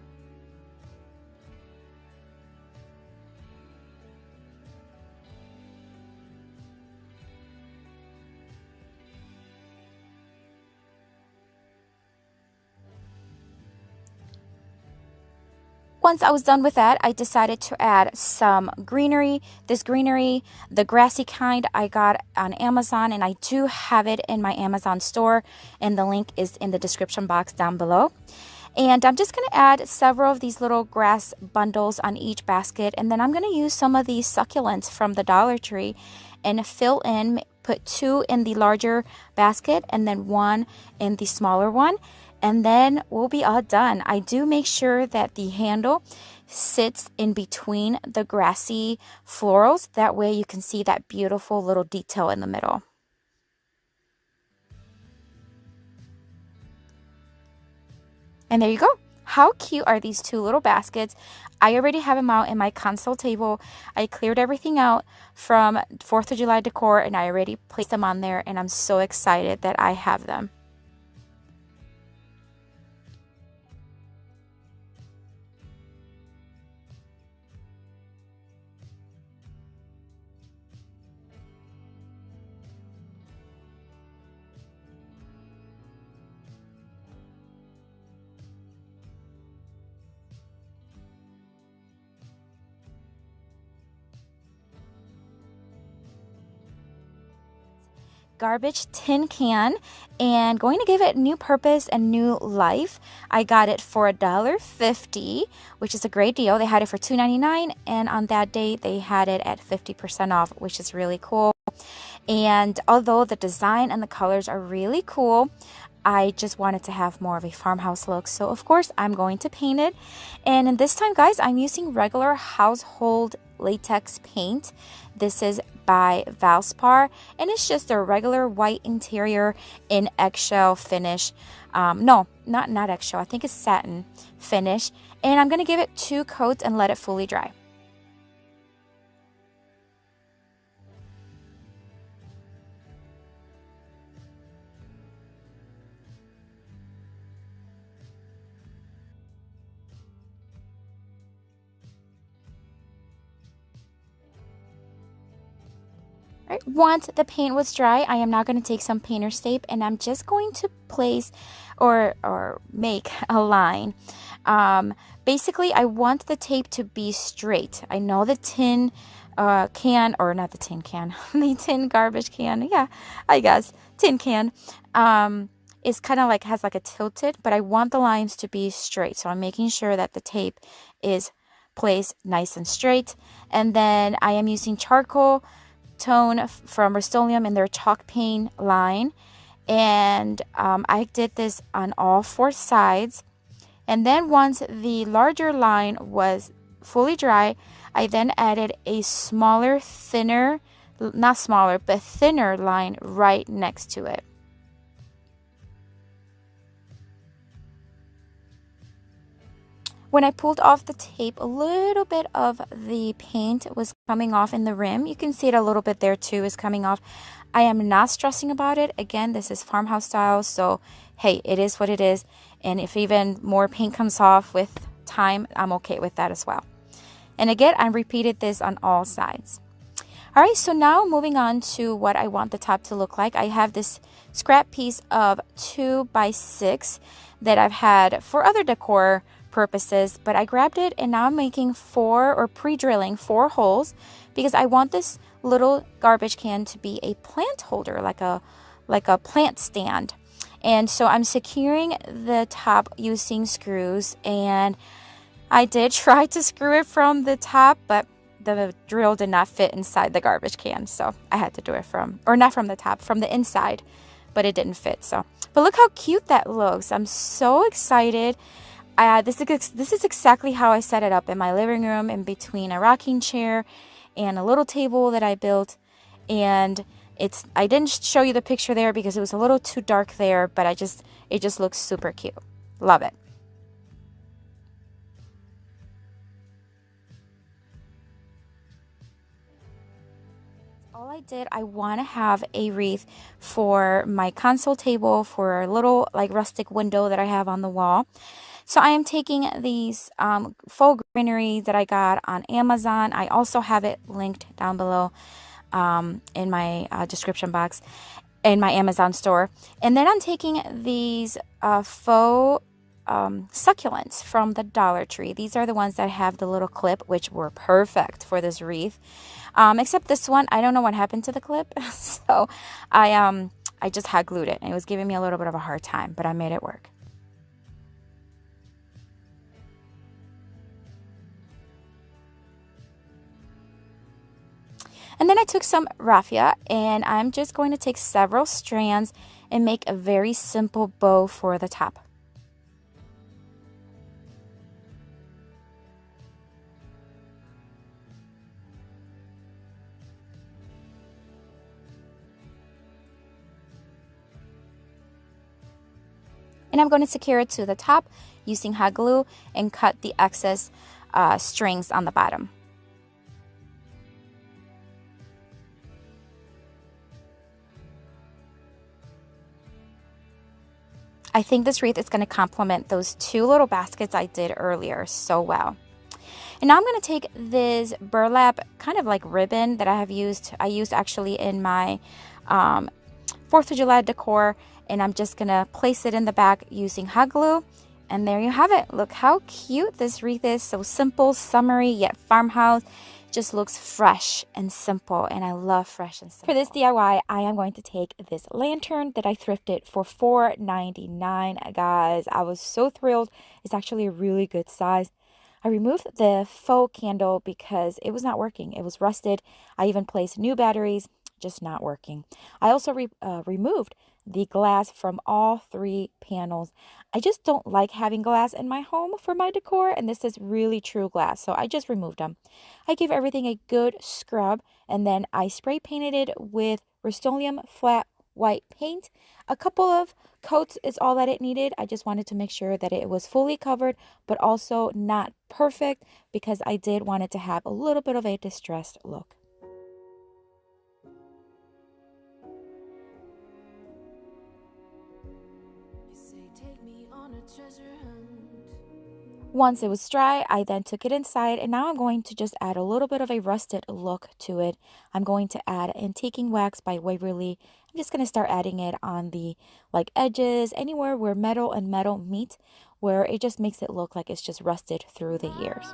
Once I was done with that, I decided to add some greenery. This greenery, the grassy kind, I got on Amazon, and I do have it in my Amazon store, and the link is in the description box down below. And I'm just going to add several of these little grass bundles on each basket, and then I'm going to use some of these succulents from the Dollar Tree and fill in, put 2 in the larger basket and then 1 in the smaller one. And then we'll be all done. I do make sure that the handle sits in between the grassy florals. That way you can see that beautiful little detail in the middle. And there you go. How cute are these 2 little baskets? I already have them out in my console table. I cleared everything out from 4th of July decor, and I already placed them on there, and I'm so excited that I have them. garbage tin can and going to give it new purpose and new life. I got it for $1.50, which is a great deal. They had it for $2.99, and on that day they had it at 50% off, which is really cool. And although the design and the colors are really cool, I just wanted to have more of a farmhouse look. So of course I'm going to paint it. And in this time, guys, I'm using regular household latex paint. This is by Vase, and it's just a regular white interior in eggshell finish. No, not eggshell. I think it's satin finish. And I'm going to give it 2 coats and let it fully dry. Right. Once the paint was dry, I am now going to take some painter's tape and I'm just going to place or make a line. Basically, I want the tape to be straight. I know the tin can, or not the tin can, the tin garbage can, yeah, I guess, tin can, is kind of like, has like a tilted, but I want the lines to be straight. So I'm making sure that the tape is placed nice and straight. And then I am using charcoal tone from Rust-Oleum in their chalk paint line, and I did this on all 4 sides. And then once the larger line was fully dry, I then added a smaller, thinner, not smaller, but thinner line right next to it. When I pulled off the tape, a little bit of the paint was coming off in the rim. You can see it a little bit there too, is coming off. I am not stressing about it. Again, this is farmhouse style, so hey, it is what it is. And if even more paint comes off with time, I'm okay with that as well. And again, I repeated this on all sides. All right, so now moving on to what I want the top to look like. I have this scrap piece of 2x6 that I've had for other decor purposes, but I grabbed it and now I'm making 4 or pre-drilling 4 holes because I want this little garbage can to be a plant holder, like a plant stand. And so I'm securing the top using screws, and I did try to screw it from the top, but the drill did not fit inside the garbage can, so I had to do it not from the top, from the inside, but it didn't fit. So, but look how cute that looks. I'm so excited. This is exactly how I set it up in my living room, in between a rocking chair and a little table that I built. And I didn't show you the picture there because it was a little too dark there, but it just looks super cute. Love it. All I did, I want to have a wreath for my console table, for a little like rustic window that I have on the wall. So I am taking these faux greenery that I got on Amazon. I also have it linked down below in my description box in my Amazon store. And then I'm taking these faux succulents from the Dollar Tree. These are the ones that have the little clip, which were perfect for this wreath. Except this one, I don't know what happened to the clip. So I just hot glued it, and it was giving me a little bit of a hard time, but I made it work. And then I took some raffia, and I'm just going to take several strands and make a very simple bow for the top. And I'm going to secure it to the top using hot glue and cut the excess strings on the bottom. I think this wreath is going to complement those 2 little baskets I did earlier so well. And now I'm going to take this burlap kind of like ribbon that I used actually in my 4th of July decor, and I'm just going to place it in the back using hot glue. And there you have it. Look how cute this wreath is. So simple, summery, yet farmhouse. just looks fresh and simple, and I love fresh and simple. For this DIY, I am going to take this lantern that I thrifted for $4.99. Guys, I was so thrilled. It's actually a really good size. I removed the faux candle because it was not working. It was rusted. I even placed new batteries, just not working. I also removed the glass from all 3 panels. I just don't like having glass in my home for my decor, and this is really true glass, so I just removed them. I gave everything a good scrub, and then I spray painted it with Rust-Oleum flat white paint. A couple of coats is all that it needed. I just wanted to make sure that it was fully covered, but also not perfect, because I did want it to have a little bit of a distressed look. Once it was dry, I then took it inside, and now I'm going to just add a little bit of a rusted look to it. I'm going to add Antiquing Wax by Waverly. I'm just going to start adding it on the edges, anywhere where metal and metal meet, where it just makes it look like it's just rusted through the years.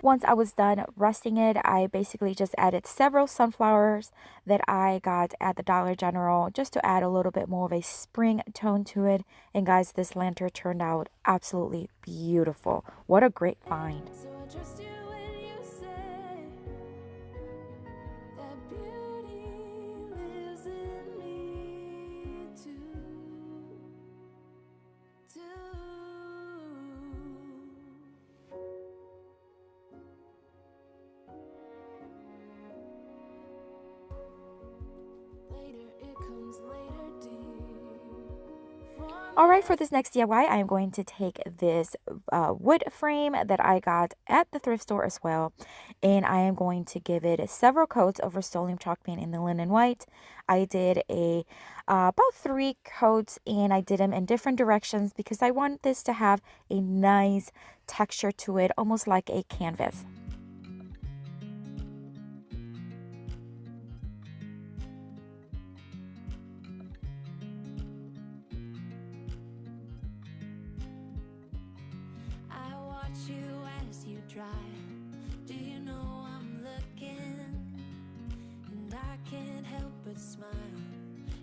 Once I was done rusting it, I basically just added several sunflowers that I got at the Dollar General just to add a little bit more of a spring tone to it. And guys, this lantern turned out absolutely beautiful. What a great find. Alright, for this next DIY, I am going to take this wood frame that I got at the thrift store as well, and I am going to give it several coats of Rust-Oleum chalk paint in the linen white. I did about 3 coats, and I did them in different directions because I want this to have a nice texture to it, almost like a canvas. Do you know I'm looking, and I can't help but smile?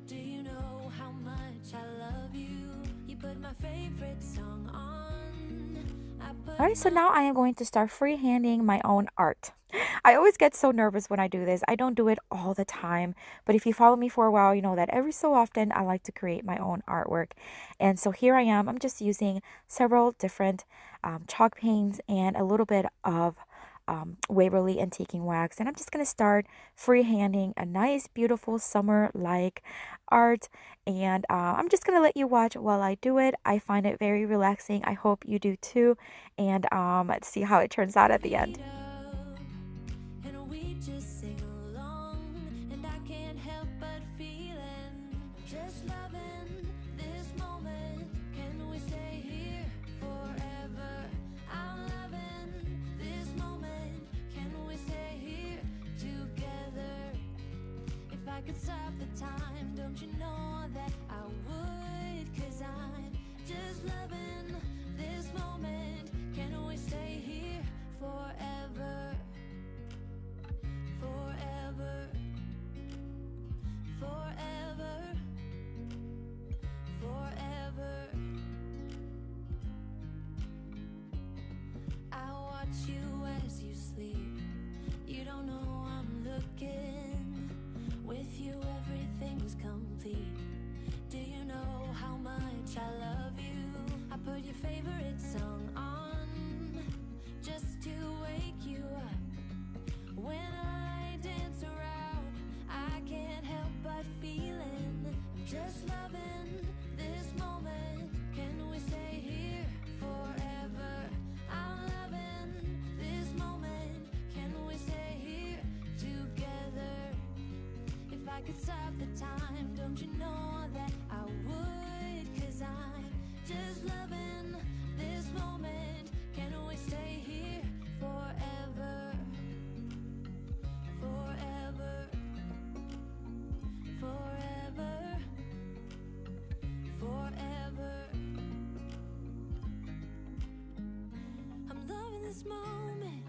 Do you know how much I love you? You put my favorite song on. Alright, so now I am going to start freehanding my own art. I always get so nervous when I do this. I don't do it all the time, but if you follow me for a while, you know that every so often I like to create my own artwork. And so here I am. I'm just using several different chalk paints and a little bit of Waverly Antiquing Wax, and I'm just going to start freehanding a nice beautiful summer-like art, and I'm just going to let you watch while I do it. I find it very relaxing. I hope you do too, and let's see how it turns out at the end. I could stop the time, don't you know that I would? 'Cause I'm just loving this moment. Can we stay here forever? Forever. Forever. Forever. I watch you as you sleep. You don't know I'm looking. With you everything was complete. Do you know how much I love you? I put your favorite song on just to wake you up. When I dance around, I can't help but feeling. I'm just loving this moment. Can we stay here forever? I'm loving this I could stop the time, don't you know that I would? 'Cause I'm just loving this moment. Can we stay here forever? Forever. Forever. Forever. I'm loving this moment.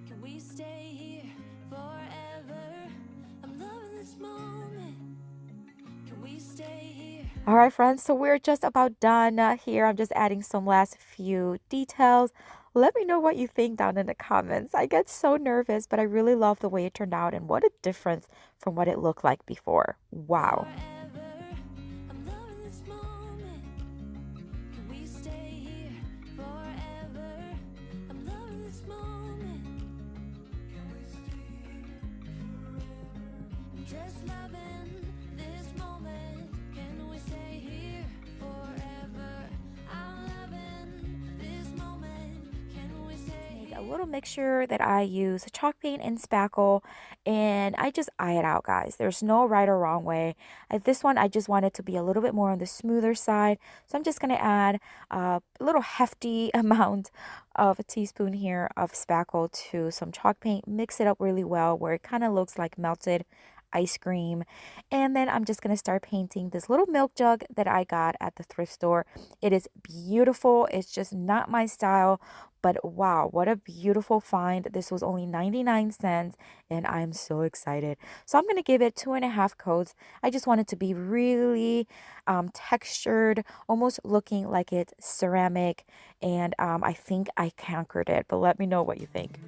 Can we stay here forever? I'm loving this moment. Can we stay here? All right, friends, so we're just about done here. I'm just adding some last few details. Let me know what you think down in the comments. I get so nervous, but I really love the way it turned out, and what a difference from what it looked like before. Wow. Forever. I'm loving this moment. Can we stay here forever? I'm loving this moment. Can we stay here forever? I'm just loving this moment. Can we stay here forever? I'm loving this moment. Can we stay A here? little mixture that I use chalk paint and spackle, and I just eye it out, guys. There's no right or wrong way. This one I just want it to be a little bit more on the smoother side, so I'm just going to add a little hefty amount of a teaspoon here of spackle to some chalk paint, mix it up really well where it kind of looks like melted ice cream. And then I'm just going to start painting this little milk jug that I got at the thrift store. It is beautiful. It's just not my style, but wow, what a beautiful find. This was only 99 cents and I'm so excited. So I'm going to give it 2.5 coats. I just want it to be really textured, almost looking like it's ceramic. And I think I conquered it, but let me know what you think.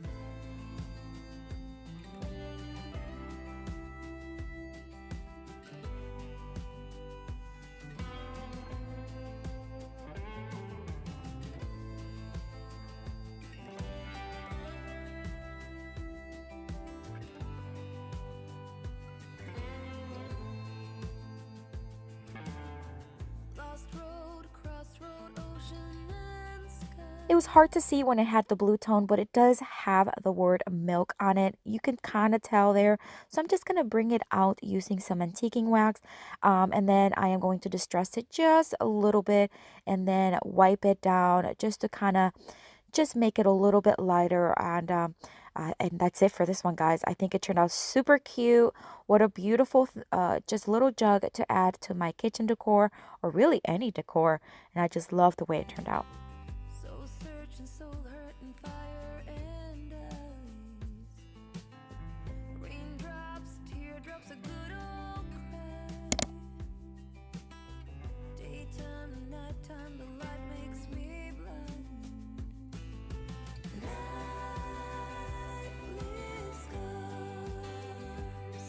Lost road, crossroad, ocean and sky. It was hard to see when it had the blue tone, but it does have the word milk on it. You can kind of tell there. So I'm just going to bring it out using some antiquing wax. And then I am going to distress it just a little bit and then wipe it down just to kind of just make it a little bit lighter. And that's it for this one, guys. I think it turned out super cute. What a beautiful just little jug to add to my kitchen decor, or really any decor. And I just love the way it turned out. Soul searching, soul hurting, fire and ice. Raindrops, teardrops, a good old cry. Daytime and nighttime, the light makes me blind. Life leaves scars.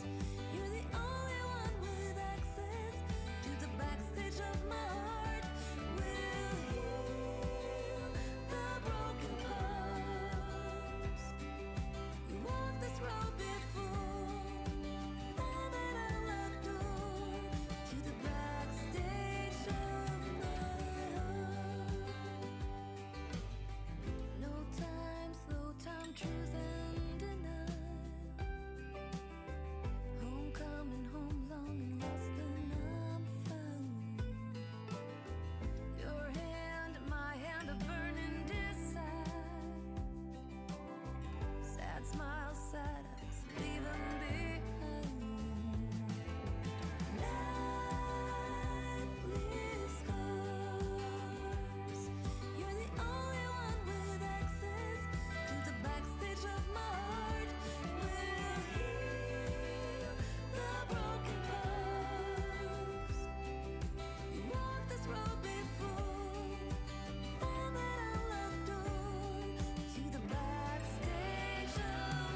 You're the only one with access to the backstage of my heart. Will heal the broken parts. You walked this road before. Now that I locked door to the backstage of my heart. No time, slow time, truth and denial. Homecoming, home long and lost, then I'm found. Your hand, my hand, a burning desire. Sad smile, sad eyes, leaving behind. Life leaves scars. You're the only one with access to the backstage of my heart. Will heal the broken parts. You walked this road before. Now that I locked door to the backstage of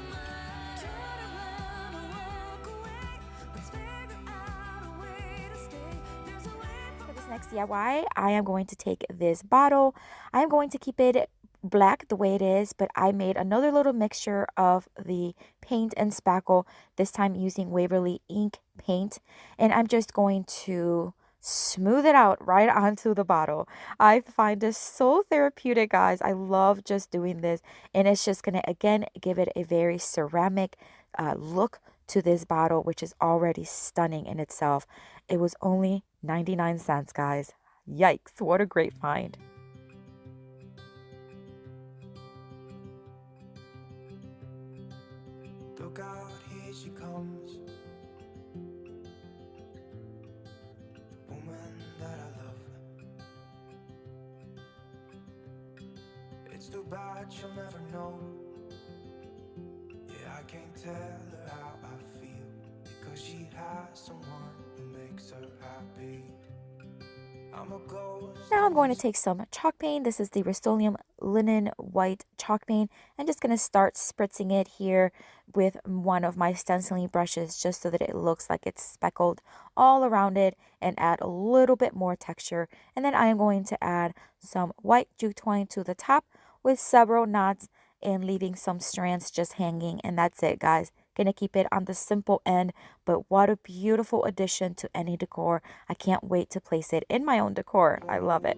my heart. Try to run or walk away. Let's figure out a way to stay. There's a way For this next DIY, I am going to take this bottle. I am going to keep it black the way it is, but I made another little mixture of the paint and spackle, this time using Waverly ink paint, and I'm just going to smooth it out right onto the bottle. I find this so therapeutic, guys. I love just doing this, and it's just gonna again give it a very ceramic look to this bottle, which is already stunning in itself. It was only 99 cents, guys. Yikes, what a great find. Look out, here she comes. The woman that I love. It's too bad she'll never know. Yeah, I can't tell her how I feel, because she has someone who makes her happy. I'm a ghost. Now I'm going to take some chalk paint. This is the Rust-Oleum Linen White Chalk Paint. I'm just going to start spritzing it here with one of my stenciling brushes just so that it looks like it's speckled all around it and add a little bit more texture. And then I am going to add some white jute twine to the top with several knots and leaving some strands just hanging. And that's it, guys. Gonna keep it on the simple end, but what a beautiful addition to any decor. I can't wait to place it in my own decor. I love it.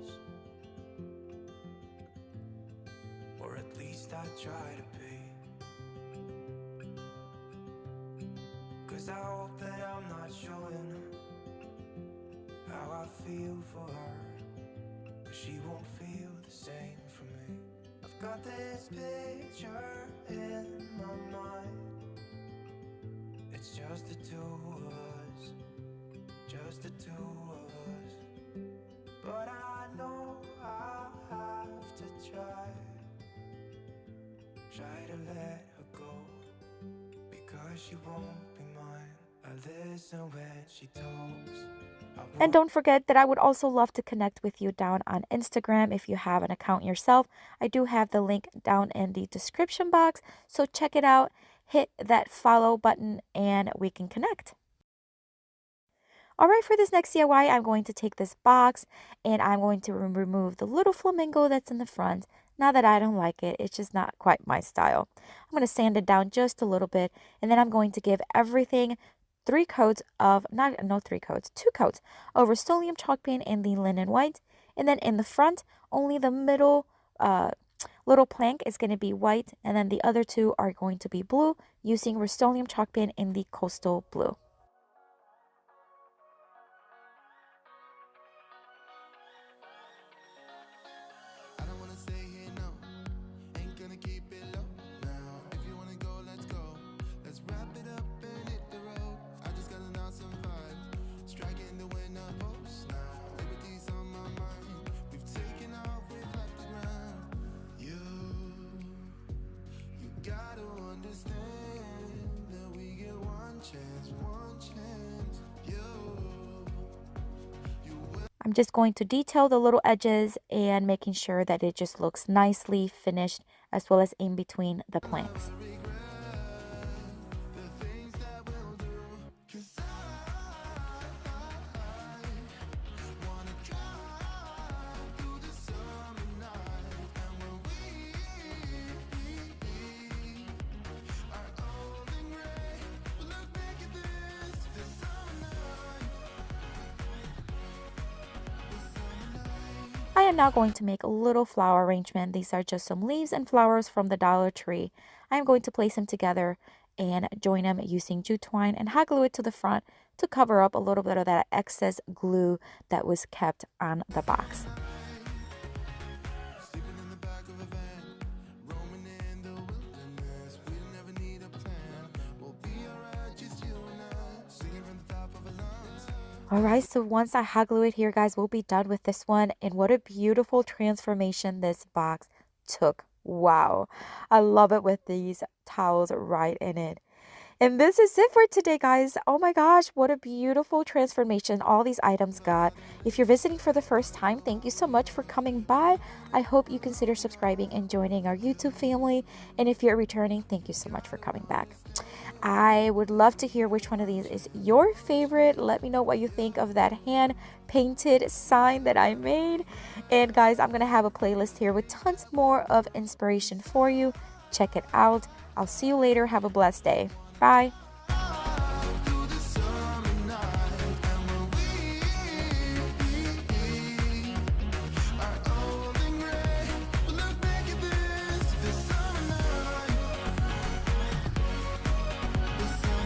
Or at least I try to be. 'Cause I hope that I'm not showing how I feel for her, but she won't feel the same for me. I've got this picture in my mind. It's just the two of us, just the two of us. But I know I have to try to let her go, because she won't be mine. I listen when she talks. And don't forget that I would also love to connect with you down on Instagram if you have an account yourself. I do have the link down in the description box, so check it out. Hit that follow button and we can connect. All right, for this next DIY, I'm going to take this box and I'm going to remove the little flamingo that's in the front. Not that I don't like it, it's just not quite my style. I'm going to sand it down just a little bit, and then I'm going to give everything two coats of Rust-Oleum chalk paint in the linen white. And then in the front, only the middle little plank is going to be white, and then the other two are going to be blue, using Rust-Oleum chalk paint in the coastal blue. I'm just going to detail the little edges and making sure that it just looks nicely finished, as well as in between the planks. I am now going to make a little flower arrangement. These are just some leaves and flowers from the Dollar Tree. I am going to place them together and join them using jute twine and hot glue it to the front to cover up a little bit of that excess glue that was kept on the box. Alright, so once I hot glue it here, guys, we'll be done with this one. And what a beautiful transformation this box took. Wow. I love it with these towels right in it. And this is it for today, guys. Oh my gosh, what a beautiful transformation all these items got. If you're visiting for the first time, thank you so much for coming by. I hope you consider subscribing and joining our YouTube family. And if you're returning, thank you so much for coming back. I would love to hear which one of these is your favorite. Let me know what you think of that hand painted sign that I made. And guys, I'm going to have a playlist here with tons more of inspiration for you. Check it out. I'll see you later. Have a blessed day. Bye.